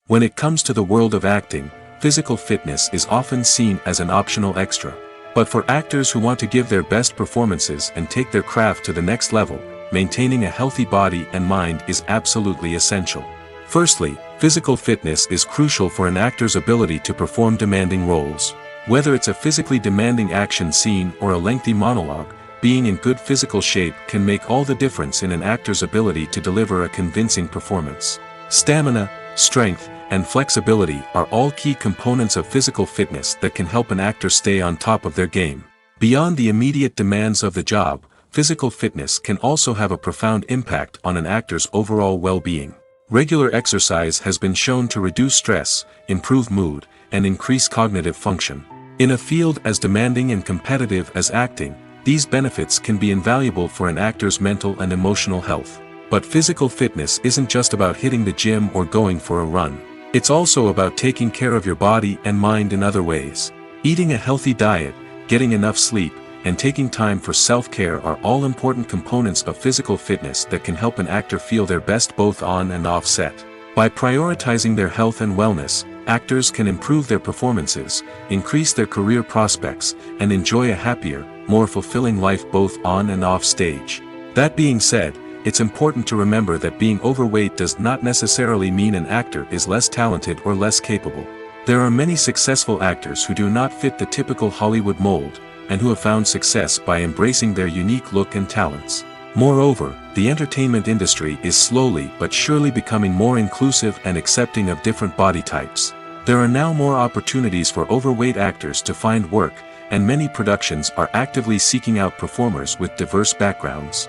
When it comes to the world of acting, physical fitness is often seen as an optional extra. But for actors who want to give their best performances and take their craft to the next level, maintaining a healthy body and mind is absolutely essential. Firstly, physical fitness is crucial for an actor's ability to perform demanding roles. Whether it's a physically demanding action scene or a lengthy monologue, being in good physical shape can make all the difference in an actor's ability to deliver a convincing performance. Stamina, strength, and flexibility are all key components of physical fitness that can help an actor stay on top of their game. Beyond the immediate demands of the job, physical fitness can also have a profound impact on an actor's overall well-being. Regular exercise has been shown to reduce stress, improve mood, and increase cognitive function. In a field as demanding and competitive as acting, these benefits can be invaluable for an actor's mental and emotional health. But physical fitness isn't just about hitting the gym or going for a run. It's also about taking care of your body and mind in other ways. Eating a healthy diet, getting enough sleep, and taking time for self-care are all important components of physical fitness that can help an actor feel their best both on and off set. By prioritizing their health and wellness, actors can improve their performances, increase their career prospects, and enjoy a happier, more fulfilling life both on and off stage. That being said, it's important to remember that being overweight does not necessarily mean an actor is less talented or less capable. There are many successful actors who do not fit the typical Hollywood mold, and who have found success by embracing their unique look and talents. Moreover, the entertainment industry is slowly but surely becoming more inclusive and accepting of different body types. There are now more opportunities for overweight actors to find work, and many productions are actively seeking out performers with diverse backgrounds.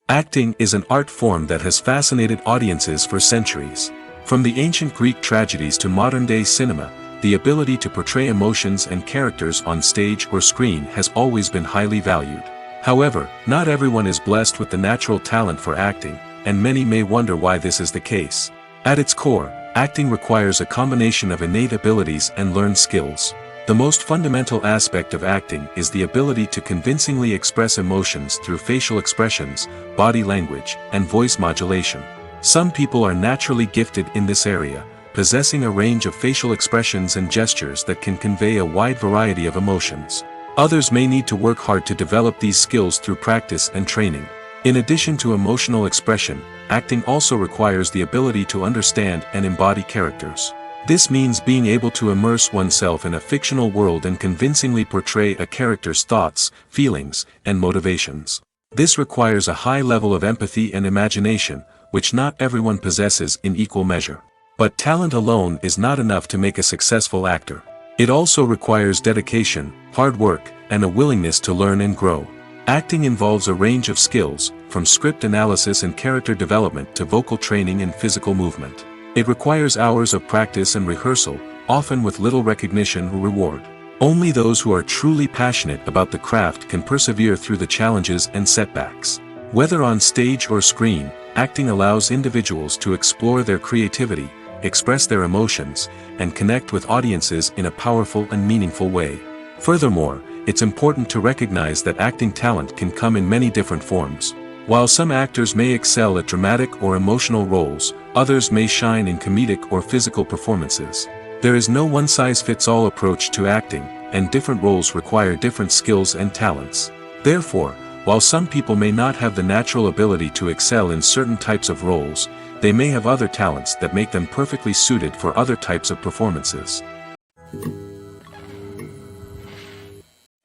Acting is an art form that has fascinated audiences for centuries. From the ancient Greek tragedies to modern-day cinema, the ability to portray emotions and characters on stage or screen has always been highly valued. However, not everyone is blessed with the natural talent for acting, and many may wonder why this is the case. At its core, acting requires a combination of innate abilities and learned skills. The most fundamental aspect of acting is the ability to convincingly express emotions through facial expressions, body language, and voice modulation. Some people are naturally gifted in this area, possessing a range of facial expressions and gestures that can convey a wide variety of emotions. Others may need to work hard to develop these skills through practice and training. In addition to emotional expression, acting also requires the ability to understand and embody characters. This means being able to immerse oneself in a fictional world and convincingly portray a character's thoughts, feelings, and motivations. This requires a high level of empathy and imagination, which not everyone possesses in equal measure. But talent alone is not enough to make a successful actor. It also requires dedication, hard work, and a willingness to learn and grow. Acting involves a range of skills, from script analysis and character development to vocal training and physical movement. It requires hours of practice and rehearsal, often with little recognition or reward. Only those who are truly passionate about the craft can persevere through the challenges and setbacks. Whether on stage or screen, acting allows individuals to explore their creativity, express their emotions, and connect with audiences in a powerful and meaningful way. Furthermore, it's important to recognize that acting talent can come in many different forms. While some actors may excel at dramatic or emotional roles, others may shine in comedic or physical performances. There is no one-size-fits-all approach to acting, and different roles require different skills and talents. Therefore, while some people may not have the natural ability to excel in certain types of roles, they may have other talents that make them perfectly suited for other types of performances.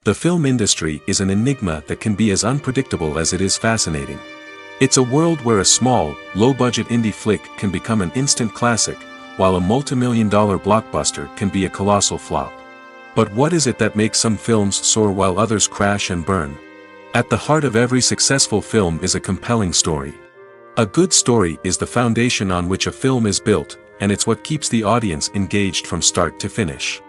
The film industry is an enigma that can be as unpredictable as it is fascinating. It's a world where a small, low-budget indie flick can become an instant classic, while a multi-million-dollar blockbuster can be a colossal flop. But what is it that makes some films soar while others crash and burn? At the heart of every successful film is a compelling story. A good story is the foundation on which a film is built, and it's what keeps the audience engaged from start to finish.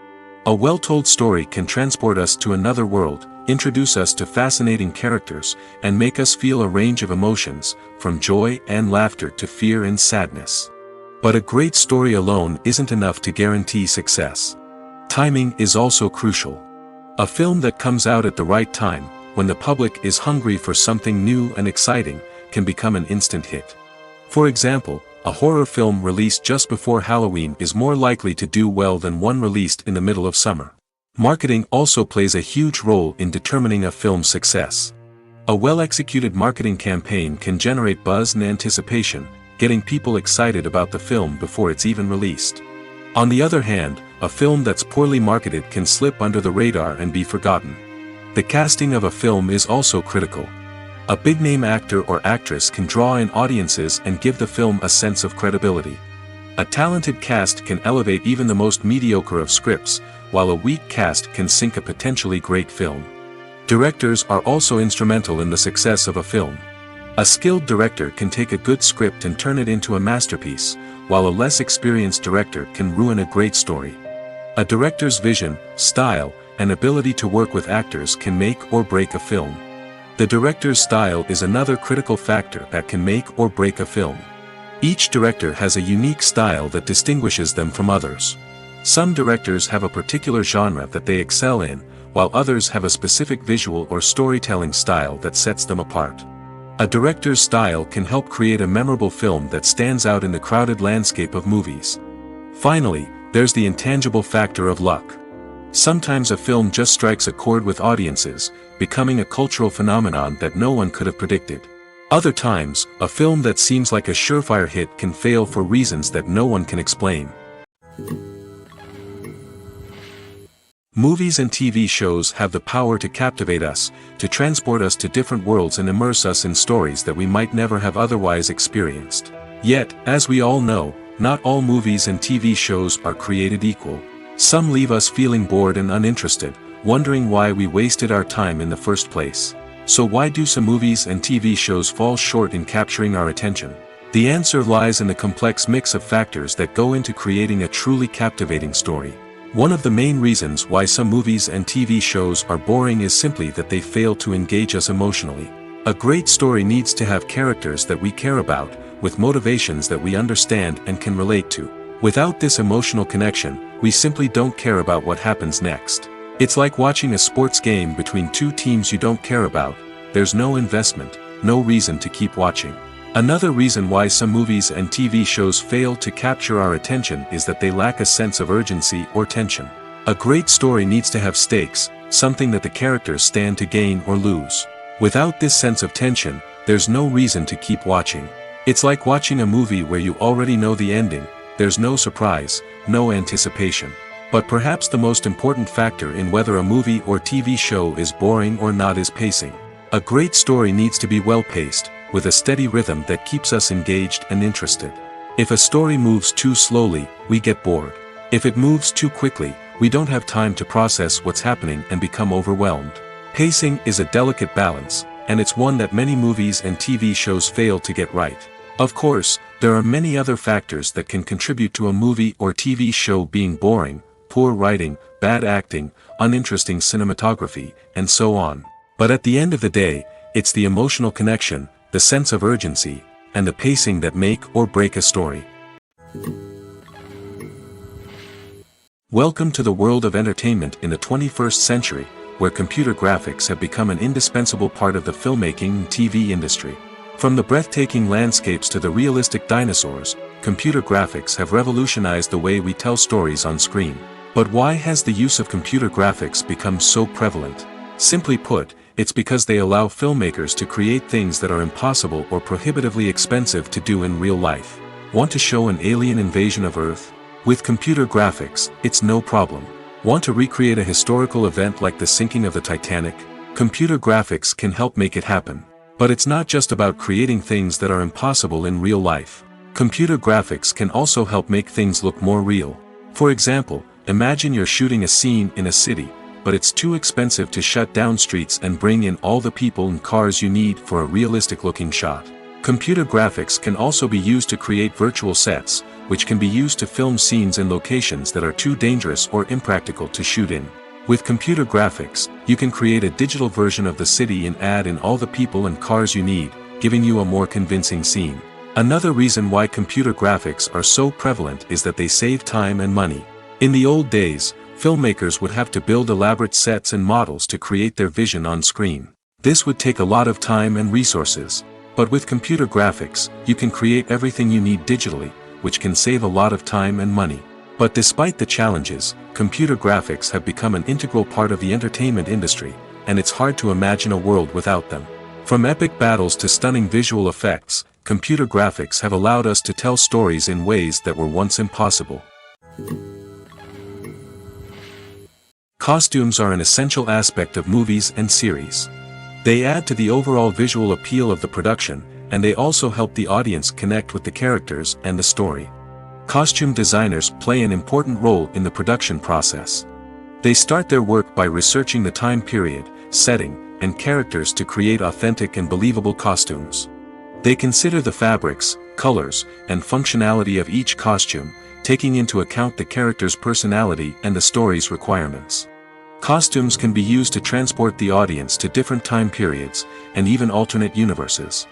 A well-told story can transport us to another world, introduce us to fascinating characters, and make us feel a range of emotions, from joy and laughter to fear and sadness. But a great story alone isn't enough to guarantee success. Timing is also crucial. A film that comes out at the right time, when the public is hungry for something new and exciting, can become an instant hit. For example, a horror film released just before Halloween is more likely to do well than one released in the middle of summer. Marketing also plays a huge role in determining a film's success. A well-executed marketing campaign can generate buzz and anticipation, getting people excited about the film before it's even released. On the other hand, a film that's poorly marketed can slip under the radar and be forgotten. The casting of a film is also critical. A big-name actor or actress can draw in audiences and give the film a sense of credibility. A talented cast can elevate even the most mediocre of scripts, while a weak cast can sink a potentially great film. Directors are also instrumental in the success of a film. A skilled director can take a good script and turn it into a masterpiece, while a less experienced director can ruin a great story. A director's vision, style, and ability to work with actors can make or break a film. The director's style is another critical factor that can make or break a film. Each director has a unique style that distinguishes them from others. Some directors have a particular genre that they excel in, while others have a specific visual or storytelling style that sets them apart. A director's style can help create a memorable film that stands out in the crowded landscape of movies. Finally, there's the intangible factor of luck. Sometimes a film just strikes a chord with audiences, becoming a cultural phenomenon that no one could have predicted. Other times, a film that seems like a surefire hit can fail for reasons that no one can explain. Movies and TV shows have the power to captivate us, to transport us to different worlds and immerse us in stories that we might never have otherwise experienced. Yet, as we all know, not all movies and TV shows are created equal. Some leave us feeling bored and uninterested, wondering why we wasted our time in the first place. So why do some movies and TV shows fall short in capturing our attention? The answer lies in the complex mix of factors that go into creating a truly captivating story. One of the main reasons why some movies and TV shows are boring is simply that they fail to engage us emotionally. A great story needs to have characters that we care about, with motivations that we understand and can relate to. Without this emotional connection, we simply don't care about what happens next. It's like watching a sports game between two teams you don't care about. There's no investment, no reason to keep watching. Another reason why some movies and TV shows fail to capture our attention is that they lack a sense of urgency or tension. A great story needs to have stakes, something that the characters stand to gain or lose. Without this sense of tension, there's no reason to keep watching. It's like watching a movie where you already know the ending. There's no surprise, no anticipation. But perhaps the most important factor in whether a movie or TV show is boring or not is pacing. A great story needs to be well-paced, with a steady rhythm that keeps us engaged and interested. If a story moves too slowly, we get bored. If it moves too quickly, we don't have time to process what's happening and become overwhelmed. Pacing is a delicate balance, and it's one that many movies and TV shows fail to get right. Of course, there are many other factors that can contribute to a movie or TV show being boring: poor writing, bad acting, uninteresting cinematography, and so on. But at the end of the day, it's the emotional connection, the sense of urgency, and the pacing that make or break a story. Welcome to the world of entertainment in the 21st century, where computer graphics have become an indispensable part of the filmmaking and TV industry. From the breathtaking landscapes to the realistic dinosaurs, computer graphics have revolutionized the way we tell stories on screen. But why has the use of computer graphics become so prevalent? Simply put, it's because they allow filmmakers to create things that are impossible or prohibitively expensive to do in real life. Want to show an alien invasion of Earth? With computer graphics, it's no problem. Want to recreate a historical event like the sinking of the Titanic? Computer graphics can help make it happen. But it's not just about creating things that are impossible in real life. Computer graphics can also help make things look more real. For example, imagine you're shooting a scene in a city, but it's too expensive to shut down streets and bring in all the people and cars you need for a realistic-looking shot. Computer graphics can also be used to create virtual sets, which can be used to film scenes in locations that are too dangerous or impractical to shoot in. With computer graphics, you can create a digital version of the city and add in all the people and cars you need, giving you a more convincing scene. Another reason why computer graphics are so prevalent is that they save time and money. In the old days, filmmakers would have to build elaborate sets and models to create their vision on screen. This would take a lot of time and resources. But with computer graphics, you can create everything you need digitally, which can save a lot of time and money. But despite the challenges, computer graphics have become an integral part of the entertainment industry, and it's hard to imagine a world without them. From epic battles to stunning visual effects, computer graphics have allowed us to tell stories in ways that were once impossible. Costumes are an essential aspect of movies and series. They add to the overall visual appeal of the production, and they also help the audience connect with the characters and the story. Costume designers play an important role in the production process. They start their work by researching the time period, setting, and characters to create authentic and believable costumes. They consider the fabrics, colors, and functionality of each costume, taking into account the character's personality and the story's requirements. Costumes can be used to transport the audience to different time periods, and even alternate universes.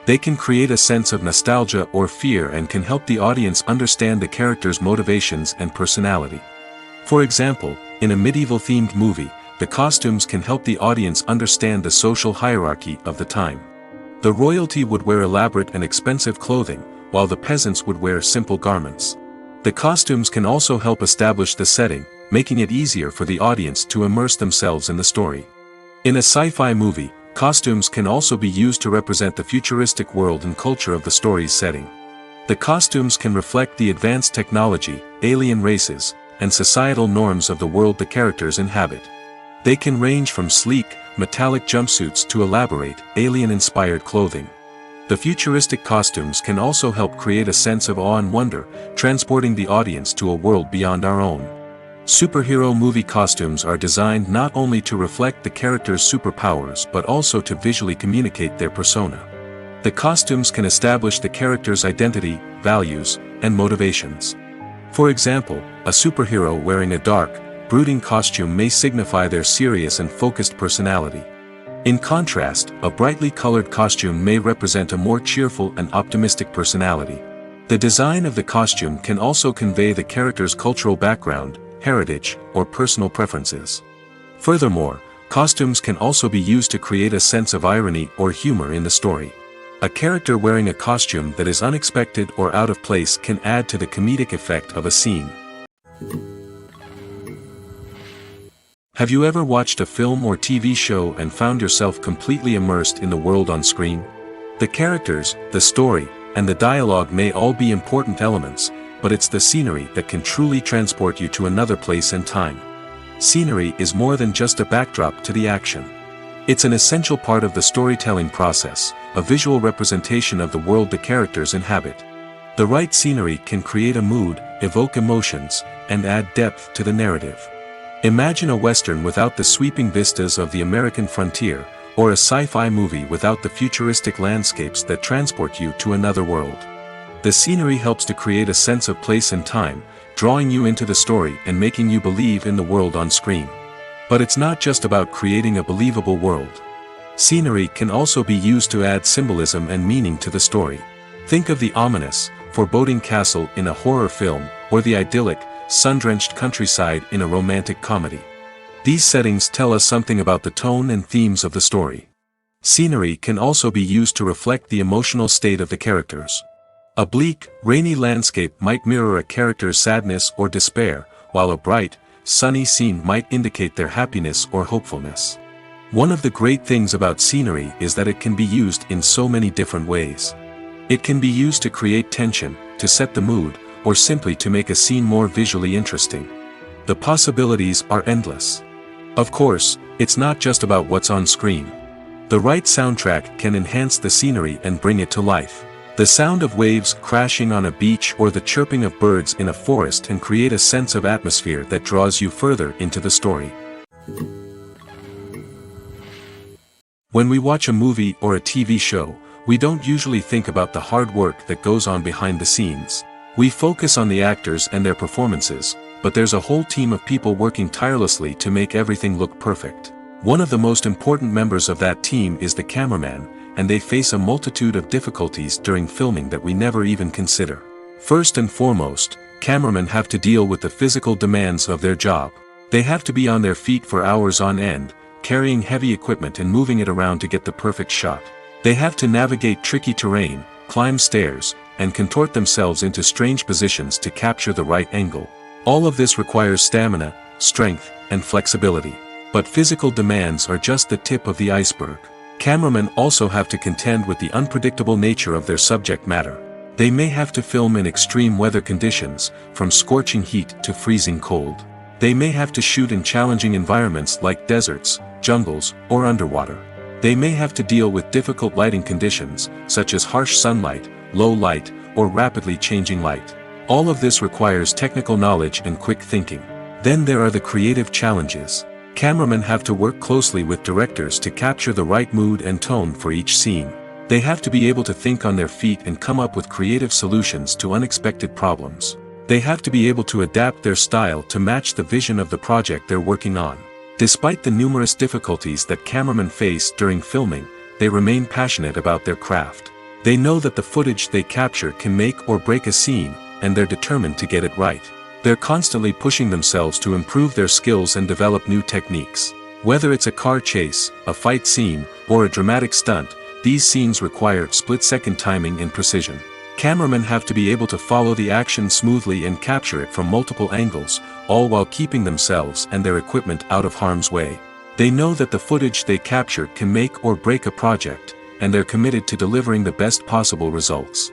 They can create a sense of nostalgia or fear and can help the audience understand the character's motivations and personality. For example, in a medieval-themed movie, the costumes can help the audience understand the social hierarchy of the time. The royalty would wear elaborate and expensive clothing, while the peasants would wear simple garments. The costumes can also help establish the setting, making it easier for the audience to immerse themselves in the story. In a sci-fi movie, costumes can also be used to represent the futuristic world and culture of the story's setting. The costumes can reflect the advanced technology, alien races, and societal norms of the world the characters inhabit. They can range from sleek, metallic jumpsuits to elaborate, alien-inspired clothing. The futuristic costumes can also help create a sense of awe and wonder, transporting the audience to a world beyond our own. Superhero movie costumes are designed not only to reflect the character's superpowers but also to visually communicate their persona. The costumes can establish the character's identity, values, and motivations. For example, a superhero wearing a dark, brooding costume may signify their serious and focused personality. In contrast, a brightly colored costume may represent a more cheerful and optimistic personality. The design of the costume can also convey the character's cultural background, heritage, or personal preferences. Furthermore, costumes can also be used to create a sense of irony or humor in the story. A character wearing a costume that is unexpected or out of place can add to the comedic effect of a scene. Have you ever watched a film or TV show and found yourself completely immersed in the world on screen? The characters, the story, and the dialogue may all be important elements, but it's the scenery that can truly transport you to another place and time. Scenery is more than just a backdrop to the action. It's an essential part of the storytelling process, a visual representation of the world the characters inhabit. The right scenery can create a mood, evoke emotions, and add depth to the narrative. Imagine a Western without the sweeping vistas of the American frontier, or a sci-fi movie without the futuristic landscapes that transport you to another world. The scenery helps to create a sense of place and time, drawing you into the story and making you believe in the world on screen. But it's not just about creating a believable world. Scenery can also be used to add symbolism and meaning to the story. Think of the ominous, foreboding castle in a horror film, or the idyllic, sun-drenched countryside in a romantic comedy. These settings tell us something about the tone and themes of the story. Scenery can also be used to reflect the emotional state of the characters. A bleak, rainy landscape might mirror a character's sadness or despair, while a bright, sunny scene might indicate their happiness or hopefulness. One of the great things about scenery is that it can be used in so many different ways. It can be used to create tension, to set the mood, or simply to make a scene more visually interesting. The possibilities are endless. Of course, it's not just about what's on screen. The right soundtrack can enhance the scenery and bring it to life. The sound of waves crashing on a beach or the chirping of birds in a forest can create a sense of atmosphere that draws you further into the story. When we watch a movie or a TV show, We don't usually think about the hard work that goes on behind the scenes. We focus on the actors and their performances, but there's a whole team of people working tirelessly to make everything look perfect. One of the most important members of that team is the cameraman, and they face a multitude of difficulties during filming that we never even consider. First and foremost, cameramen have to deal with the physical demands of their job. They have to be on their feet for hours on end, carrying heavy equipment and moving it around to get the perfect shot. They have to navigate tricky terrain, climb stairs, and contort themselves into strange positions to capture the right angle. All of this requires stamina, strength, and flexibility. But physical demands are just the tip of the iceberg. Cameramen also have to contend with the unpredictable nature of their subject matter. They may have to film in extreme weather conditions, from scorching heat to freezing cold. They may have to shoot in challenging environments like deserts, jungles, or underwater. They may have to deal with difficult lighting conditions, such as harsh sunlight, low light, or rapidly changing light. All of this requires technical knowledge and quick thinking. Then there are the creative challenges. Cameramen have to work closely with directors to capture the right mood and tone for each scene. They have to be able to think on their feet and come up with creative solutions to unexpected problems. They have to be able to adapt their style to match the vision of the project they're working on. Despite the numerous difficulties that cameramen face during filming, they remain passionate about their craft. They know that the footage they capture can make or break a scene, and they're determined to get it right. They're constantly pushing themselves to improve their skills and develop new techniques. Whether it's a car chase, a fight scene, or a dramatic stunt, these scenes require split-second timing and precision. Cameramen have to be able to follow the action smoothly and capture it from multiple angles, all while keeping themselves and their equipment out of harm's way. They know that the footage they capture can make or break a project, and they're committed to delivering the best possible results.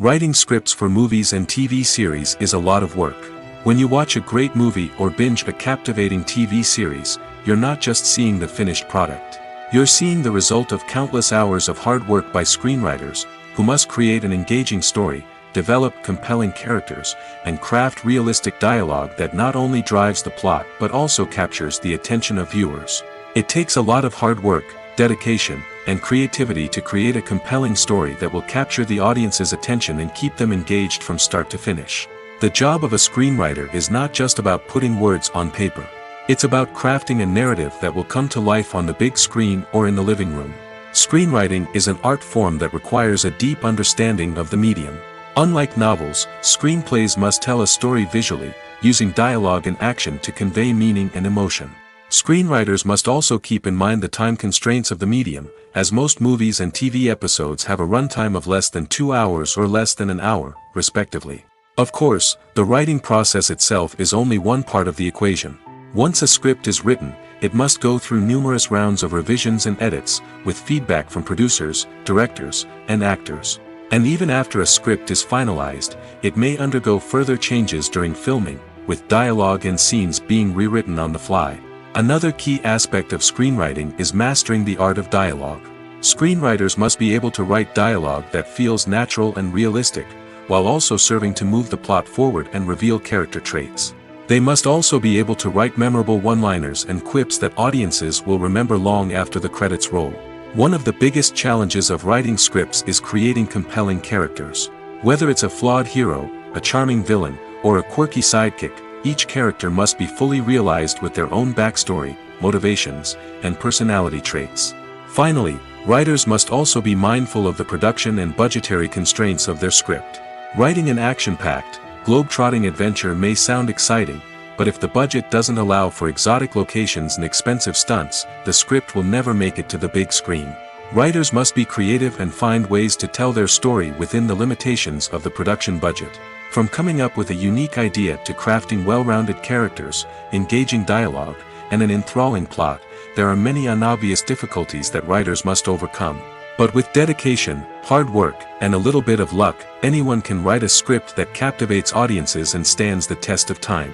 Writing scripts for movies and TV series is a lot of work. When you watch a great movie or binge a captivating TV series, you're not just seeing the finished product. You're seeing the result of countless hours of hard work by screenwriters, who must create an engaging story, develop compelling characters, and craft realistic dialogue that not only drives the plot but also captures the attention of viewers. It takes a lot of hard work, dedication, and creativity to create a compelling story that will capture the audience's attention and keep them engaged from start to finish. The job of a screenwriter is not just about putting words on paper. It's about crafting a narrative that will come to life on the big screen or in the living room. Screenwriting is an art form that requires a deep understanding of the medium. Unlike novels, screenplays must tell a story visually, using dialogue and action to convey meaning and emotion. Screenwriters must also keep in mind the time constraints of the medium, as most movies and TV episodes have a runtime of less than 2 hours or less than an hour, respectively. Of course, the writing process itself is only one part of the equation. Once a script is written, it must go through numerous rounds of revisions and edits, with feedback from producers, directors, and actors. And even after a script is finalized, it may undergo further changes during filming, with dialogue and scenes being rewritten on the fly. Another key aspect of screenwriting is mastering the art of dialogue. Screenwriters must be able to write dialogue that feels natural and realistic, while also serving to move the plot forward and reveal character traits. They must also be able to write memorable one-liners and quips that audiences will remember long after the credits roll. One of the biggest challenges of writing scripts is creating compelling characters. Whether it's a flawed hero, a charming villain, or a quirky sidekick, each character must be fully realized with their own backstory, motivations, and personality traits. Finally, writers must also be mindful of the production and budgetary constraints of their script. Writing an action-packed, globe-trotting adventure may sound exciting, but if the budget doesn't allow for exotic locations and expensive stunts, the script will never make it to the big screen. Writers must be creative and find ways to tell their story within the limitations of the production budget. From coming up with a unique idea to crafting well-rounded characters, engaging dialogue, and an enthralling plot, there are many unobvious difficulties that writers must overcome. But with dedication, hard work, and a little bit of luck, anyone can write a script that captivates audiences and stands the test of time.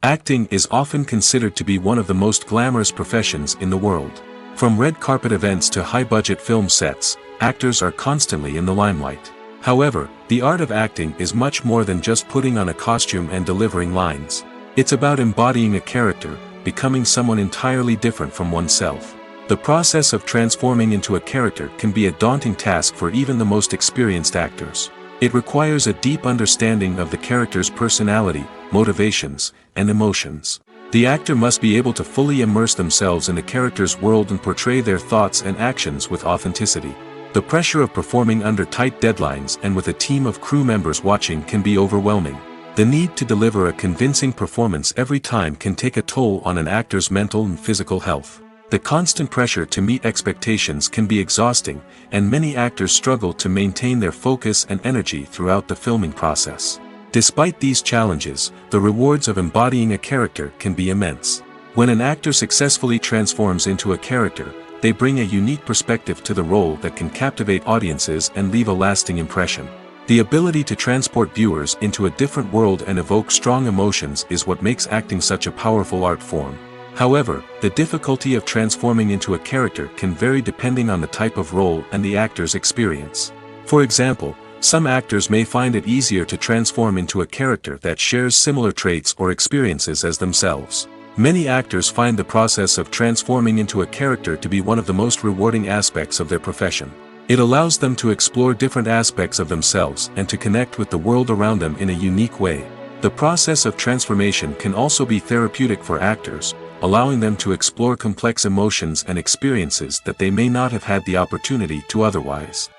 Acting is often considered to be one of the most glamorous professions in the world. From red carpet events to high-budget film sets, actors are constantly in the limelight. However, the art of acting is much more than just putting on a costume and delivering lines. It's about embodying a character, becoming someone entirely different from oneself. The process of transforming into a character can be a daunting task for even the most experienced actors. It requires a deep understanding of the character's personality, motivations, and emotions. The actor must be able to fully immerse themselves in the character's world and portray their thoughts and actions with authenticity. The pressure of performing under tight deadlines and with a team of crew members watching can be overwhelming. The need to deliver a convincing performance every time can take a toll on an actor's mental and physical health. The constant pressure to meet expectations can be exhausting, and many actors struggle to maintain their focus and energy throughout the filming process. Despite these challenges, the rewards of embodying a character can be immense. When an actor successfully transforms into a character, they bring a unique perspective to the role that can captivate audiences and leave a lasting impression. The ability to transport viewers into a different world and evoke strong emotions is what makes acting such a powerful art form. However, the difficulty of transforming into a character can vary depending on the type of role and the actor's experience. For example, some actors may find it easier to transform into a character that shares similar traits or experiences as themselves. Many actors find the process of transforming into a character to be one of the most rewarding aspects of their profession. It allows them to explore different aspects of themselves and to connect with the world around them in a unique way. The process of transformation can also be therapeutic for actors, allowing them to explore complex emotions and experiences that they may not have had the opportunity to otherwise.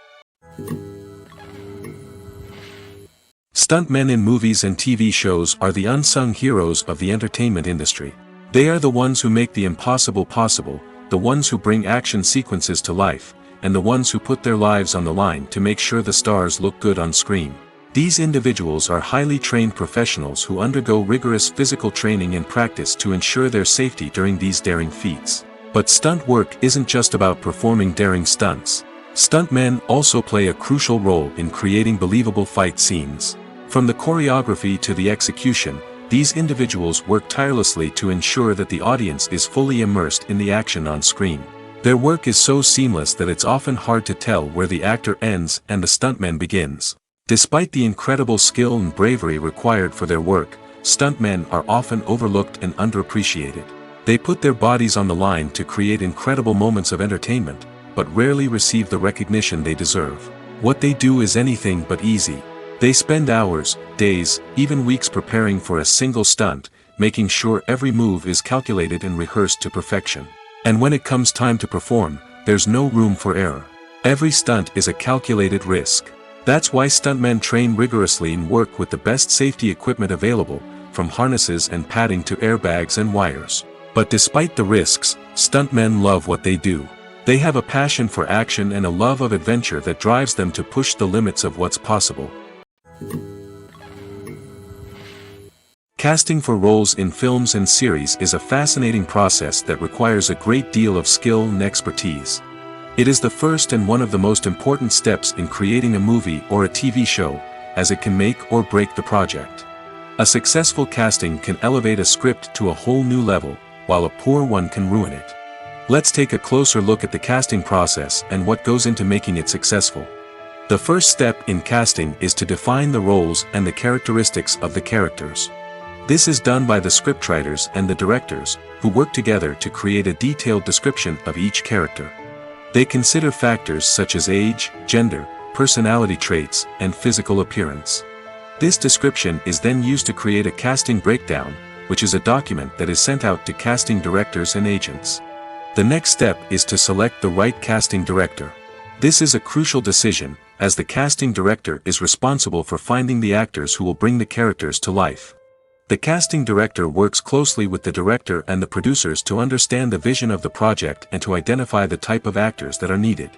Stuntmen in movies and TV shows are the unsung heroes of the entertainment industry. They are the ones who make the impossible possible, the ones who bring action sequences to life, and the ones who put their lives on the line to make sure the stars look good on screen. These individuals are highly trained professionals who undergo rigorous physical training and practice to ensure their safety during these daring feats. But stunt work isn't just about performing daring stunts. Stuntmen also play a crucial role in creating believable fight scenes. From the choreography to the execution, these individuals work tirelessly to ensure that the audience is fully immersed in the action on screen. Their work is so seamless that it's often hard to tell where the actor ends and the stuntman begins. Despite the incredible skill and bravery required for their work, stuntmen are often overlooked and underappreciated. They put their bodies on the line to create incredible moments of entertainment, but rarely receive the recognition they deserve. What they do is anything but easy. They spend hours, days, even weeks preparing for a single stunt, making sure every move is calculated and rehearsed to perfection. And when it comes time to perform, there's no room for error. Every stunt is a calculated risk. That's why stuntmen train rigorously and work with the best safety equipment available, from harnesses and padding to airbags and wires. But despite the risks, stuntmen love what they do. They have a passion for action and a love of adventure that drives them to push the limits of what's possible. Casting for roles in films and series is a fascinating process that requires a great deal of skill and expertise. It is the first and one of the most important steps in creating a movie or a TV show, as it can make or break the project. A successful casting can elevate a script to a whole new level, while a poor one can ruin it. Let's take a closer look at the casting process and what goes into making it successful. The first step in casting is to define the roles and the characteristics of the characters. This is done by the scriptwriters and the directors, who work together to create a detailed description of each character. They consider factors such as age, gender, personality traits, and physical appearance. This description is then used to create a casting breakdown, which is a document that is sent out to casting directors and agents. The next step is to select the right casting director. This is a crucial decision, as the casting director is responsible for finding the actors who will bring the characters to life. The casting director works closely with the director and the producers to understand the vision of the project and to identify the type of actors that are needed.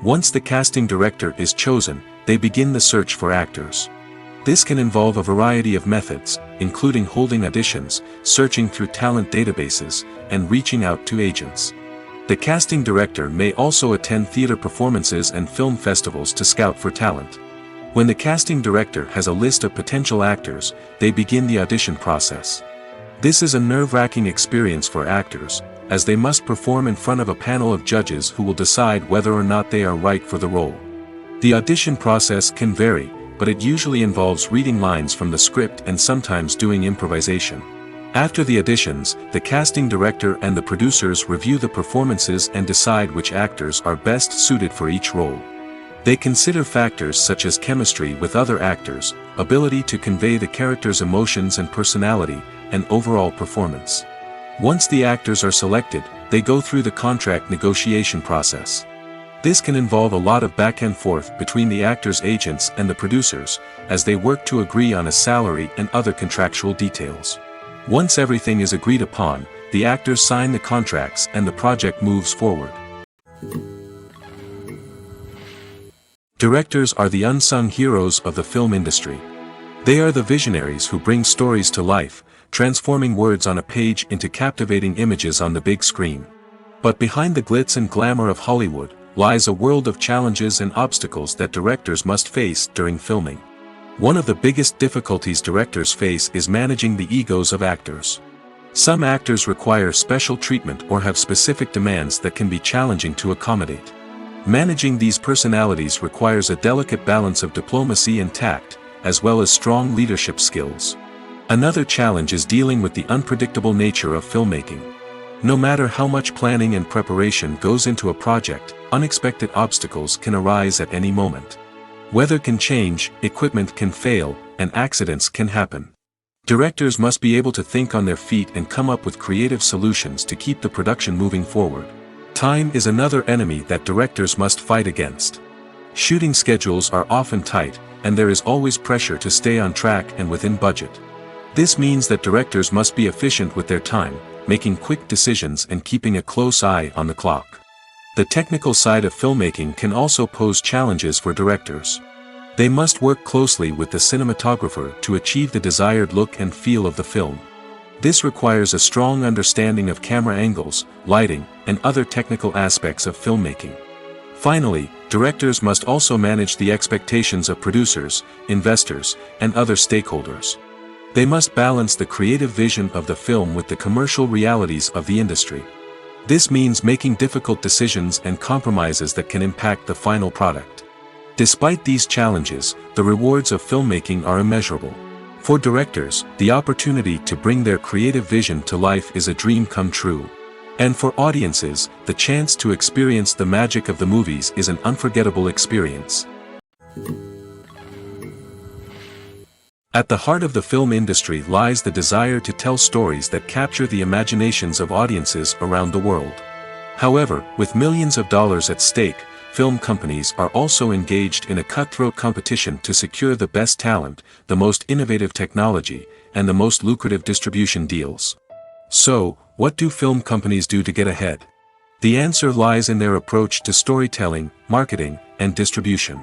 Once the casting director is chosen, they begin the search for actors. This can involve a variety of methods, including holding auditions, searching through talent databases, and reaching out to agents. The casting director may also attend theater performances and film festivals to scout for talent. When the casting director has a list of potential actors, they begin the audition process. This is a nerve-wracking experience for actors, as they must perform in front of a panel of judges who will decide whether or not they are right for the role. The audition process can vary, but it usually involves reading lines from the script and sometimes doing improvisation. After the auditions, the casting director and the producers review the performances and decide which actors are best suited for each role. They consider factors such as chemistry with other actors, ability to convey the character's emotions and personality, and overall performance. Once the actors are selected, they go through the contract negotiation process. This can involve a lot of back and forth between the actors' agents and the producers, as they work to agree on a salary and other contractual details. Once everything is agreed upon, the actors sign the contracts and the project moves forward. Directors are the unsung heroes of the film industry. They are the visionaries who bring stories to life, transforming words on a page into captivating images on the big screen. But behind the glitz and glamour of Hollywood lies a world of challenges and obstacles that directors must face during filming. One of the biggest difficulties directors face is managing the egos of actors. Some actors require special treatment or have specific demands that can be challenging to accommodate. Managing these personalities requires a delicate balance of diplomacy and tact, as well as strong leadership skills. Another challenge is dealing with the unpredictable nature of filmmaking. No matter how much planning and preparation goes into a project, unexpected obstacles can arise at any moment. Weather can change, equipment can fail, and accidents can happen. Directors must be able to think on their feet and come up with creative solutions to keep the production moving forward. Time is another enemy that directors must fight against. Shooting schedules are often tight, and there is always pressure to stay on track and within budget. This means that directors must be efficient with their time, making quick decisions and keeping a close eye on the clock. The technical side of filmmaking can also pose challenges for directors. They must work closely with the cinematographer to achieve the desired look and feel of the film. This requires a strong understanding of camera angles, lighting, and other technical aspects of filmmaking. Finally, directors must also manage the expectations of producers, investors, and other stakeholders. They must balance the creative vision of the film with the commercial realities of the industry. This means making difficult decisions and compromises that can impact the final product. Despite these challenges, the rewards of filmmaking are immeasurable. For directors, the opportunity to bring their creative vision to life is a dream come true. And for audiences, the chance to experience the magic of the movies is an unforgettable experience. At the heart of the film industry lies the desire to tell stories that capture the imaginations of audiences around the world. However, with millions of dollars at stake, film companies are also engaged in a cutthroat competition to secure the best talent, the most innovative technology, and the most lucrative distribution deals. So, what do film companies do to get ahead? The answer lies in their approach to storytelling, marketing, and distribution.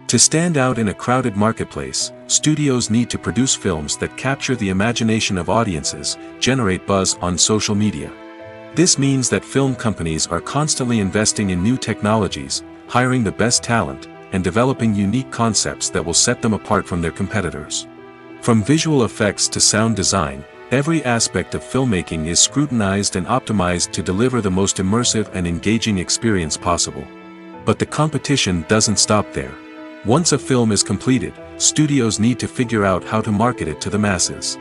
To stand out in a crowded marketplace, studios need to produce films that capture the imagination of audiences, generate buzz on social media. This means that film companies are constantly investing in new technologies, hiring the best talent, and developing unique concepts that will set them apart from their competitors. From visual effects to sound design, every aspect of filmmaking is scrutinized and optimized to deliver the most immersive and engaging experience possible. But the competition doesn't stop there. Once a film is completed, studios need to figure out how to market it to the masses.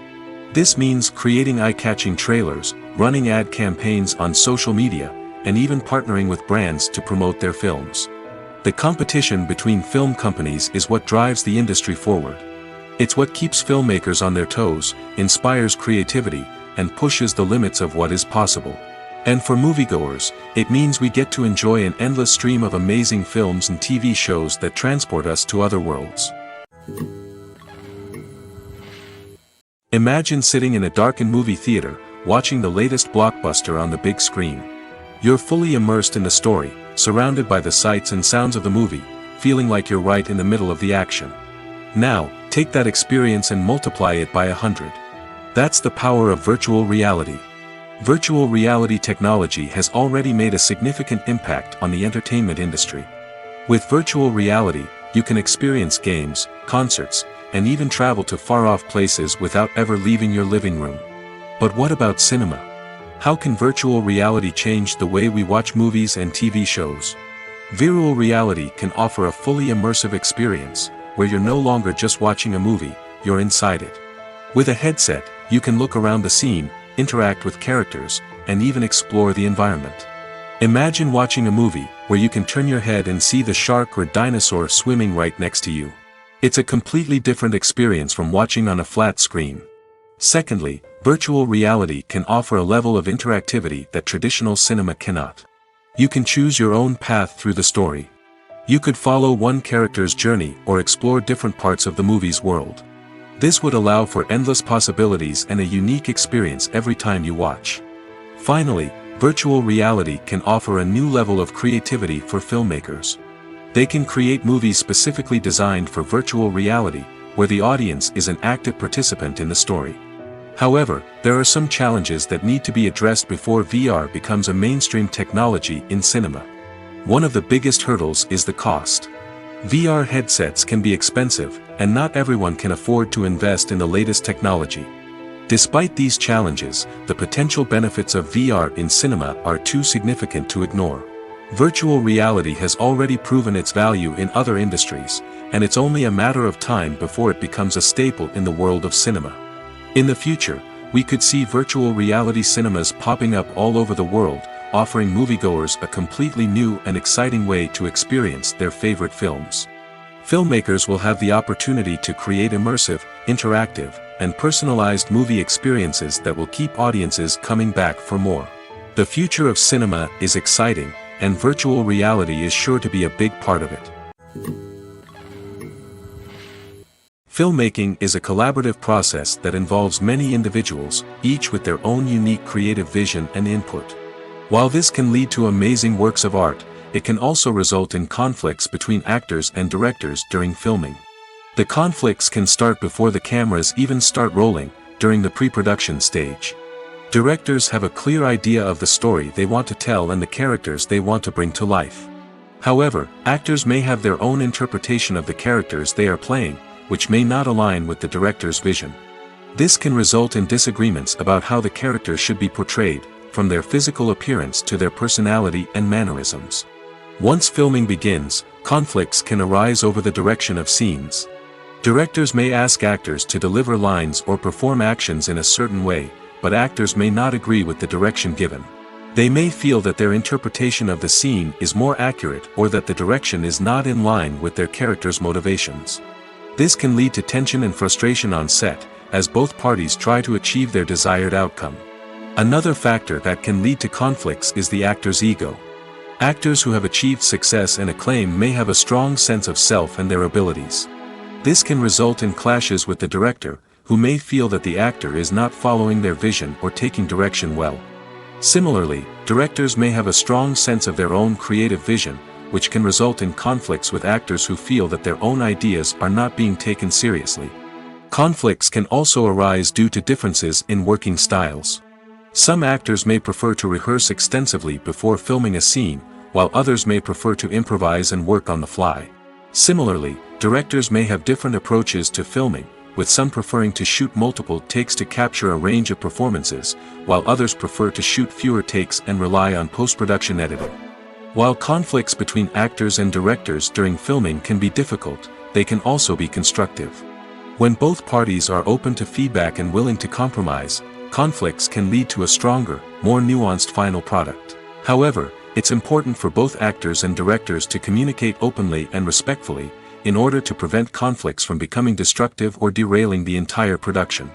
This means creating eye-catching trailers, running ad campaigns on social media, and even partnering with brands to promote their films. The competition between film companies is what drives the industry forward. It's what keeps filmmakers on their toes, inspires creativity, and pushes the limits of what is possible. And for moviegoers, it means we get to enjoy an endless stream of amazing films and TV shows that transport us to other worlds. Imagine sitting in a darkened movie theater, watching the latest blockbuster on the big screen. You're fully immersed in the story, surrounded by the sights and sounds of the movie, feeling like you're right in the middle of the action. Now, take that experience and multiply it by 100. That's the power of virtual reality. Virtual reality technology has already made a significant impact on the entertainment industry. With virtual reality, you can experience games, concerts, and even travel to far-off places without ever leaving your living room. But what about cinema? How can virtual reality change the way we watch movies and TV shows? Virtual reality can offer a fully immersive experience, where you're no longer just watching a movie, you're inside it. With a headset, you can look around the scene, interact with characters, and even explore the environment. Imagine watching a movie where you can turn your head and see the shark or dinosaur swimming right next to you. It's a completely different experience from watching on a flat screen. Secondly, virtual reality can offer a level of interactivity that traditional cinema cannot. You can choose your own path through the story. You could follow one character's journey or explore different parts of the movie's world. This would allow for endless possibilities and a unique experience every time you watch. Finally, virtual reality can offer a new level of creativity for filmmakers. They can create movies specifically designed for virtual reality, where the audience is an active participant in the story. However, there are some challenges that need to be addressed before VR becomes a mainstream technology in cinema. One of the biggest hurdles is the cost. VR headsets can be expensive, and not everyone can afford to invest in the latest technology. Despite these challenges, the potential benefits of VR in cinema are too significant to ignore. Virtual reality has already proven its value in other industries, and it's only a matter of time before it becomes a staple in the world of cinema. In the future, we could see virtual reality cinemas popping up all over the world, offering moviegoers a completely new and exciting way to experience their favorite films. Filmmakers will have the opportunity to create immersive, interactive, and personalized movie experiences that will keep audiences coming back for more. The future of cinema is exciting, and virtual reality is sure to be a big part of it. Filmmaking is a collaborative process that involves many individuals, each with their own unique creative vision and input. While this can lead to amazing works of art, it can also result in conflicts between actors and directors during filming. The conflicts can start before the cameras even start rolling, during the pre-production stage. Directors have a clear idea of the story they want to tell and the characters they want to bring to life. However, actors may have their own interpretation of the characters they are playing, which may not align with the director's vision. This can result in disagreements about how the characters should be portrayed, from their physical appearance to their personality and mannerisms. Once filming begins, conflicts can arise over the direction of scenes. Directors may ask actors to deliver lines or perform actions in a certain way, but actors may not agree with the direction given. They may feel that their interpretation of the scene is more accurate or that the direction is not in line with their character's motivations. This can lead to tension and frustration on set, as both parties try to achieve their desired outcome. Another factor that can lead to conflicts is the actor's ego. Actors who have achieved success and acclaim may have a strong sense of self and their abilities. This can result in clashes with the director, who may feel that the actor is not following their vision or taking direction well. Similarly, directors may have a strong sense of their own creative vision, which can result in conflicts with actors who feel that their own ideas are not being taken seriously. Conflicts can also arise due to differences in working styles. Some actors may prefer to rehearse extensively before filming a scene, while others may prefer to improvise and work on the fly. Similarly, directors may have different approaches to filming, with some preferring to shoot multiple takes to capture a range of performances, while others prefer to shoot fewer takes and rely on post-production editing. While conflicts between actors and directors during filming can be difficult, they can also be constructive. When both parties are open to feedback and willing to compromise, conflicts can lead to a stronger, more nuanced final product. However, it's important for both actors and directors to communicate openly and respectfully, in order to prevent conflicts from becoming destructive or derailing the entire production.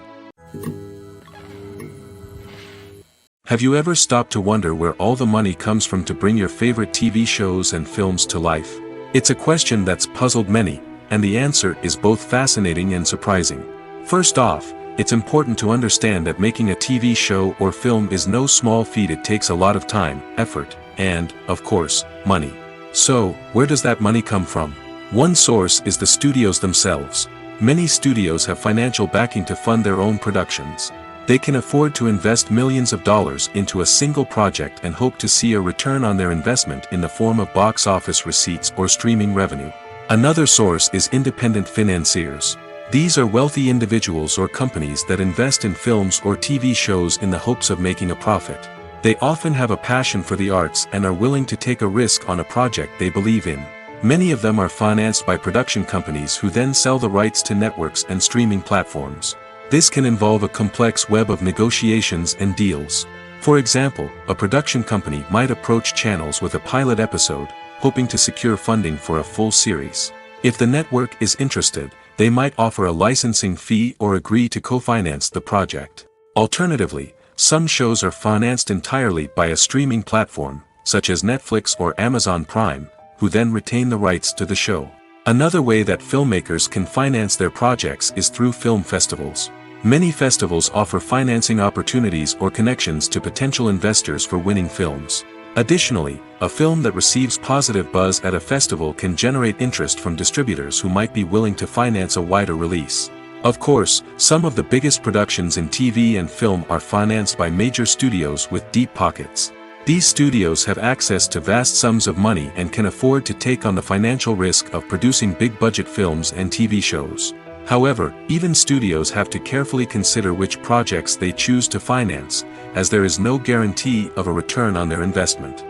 Have you ever stopped to wonder where all the money comes from to bring your favorite TV shows and films to life? It's a question that's puzzled many, and the answer is both fascinating and surprising. First off, it's important to understand that making a TV show or film is no small feat. It takes a lot of time, effort, and, of course, money. So, where does that money come from? One source is the studios themselves. Many studios have financial backing to fund their own productions. They can afford to invest millions of dollars into a single project and hope to see a return on their investment in the form of box office receipts or streaming revenue. Another source is independent financiers. These are wealthy individuals or companies that invest in films or TV shows in the hopes of making a profit. They often have a passion for the arts and are willing to take a risk on a project they believe in. Many of them are financed by production companies who then sell the rights to networks and streaming platforms. This can involve a complex web of negotiations and deals. For example, a production company might approach channels with a pilot episode, hoping to secure funding for a full series. If the network is interested, they might offer a licensing fee or agree to co-finance the project. Alternatively, some shows are financed entirely by a streaming platform, such as Netflix or Amazon Prime, who then retain the rights to the show. Another way that filmmakers can finance their projects is through film festivals. Many festivals offer financing opportunities or connections to potential investors for winning films. Additionally, a film that receives positive buzz at a festival can generate interest from distributors who might be willing to finance a wider release. Of course, some of the biggest productions in TV and film are financed by major studios with deep pockets. These studios have access to vast sums of money and can afford to take on the financial risk of producing big-budget films and TV shows. However, even studios have to carefully consider which projects they choose to finance, as there is no guarantee of a return on their investment.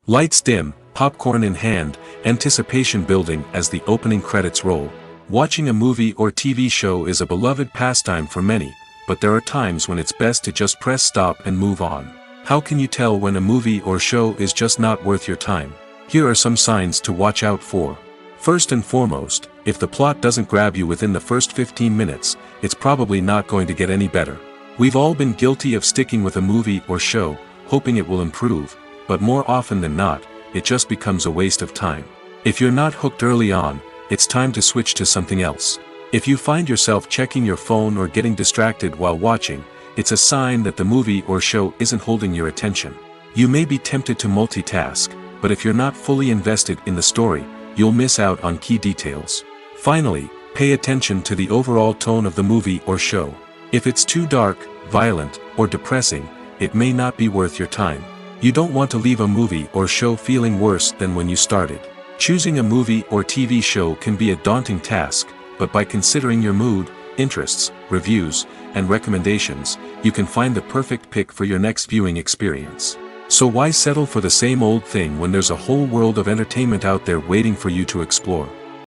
Lights dim, popcorn in hand, anticipation building as the opening credits roll. Watching a movie or TV show is a beloved pastime for many, but there are times when it's best to just press stop and move on. How can you tell when a movie or show is just not worth your time? Here are some signs to watch out for. First and foremost, if the plot doesn't grab you within the first 15 minutes, it's probably not going to get any better. We've all been guilty of sticking with a movie or show, hoping it will improve, but more often than not, it just becomes a waste of time. If you're not hooked early on, it's time to switch to something else. If you find yourself checking your phone or getting distracted while watching, it's a sign that the movie or show isn't holding your attention. You may be tempted to multitask, but if you're not fully invested in the story, you'll miss out on key details. Finally, pay attention to the overall tone of the movie or show. If it's too dark, violent, or depressing, it may not be worth your time. You don't want to leave a movie or show feeling worse than when you started. Choosing a movie or TV show can be a daunting task, but by considering your mood, interests, reviews, and recommendations, you can find the perfect pick for your next viewing experience. So why settle for the same old thing when there's a whole world of entertainment out there waiting for you to explore?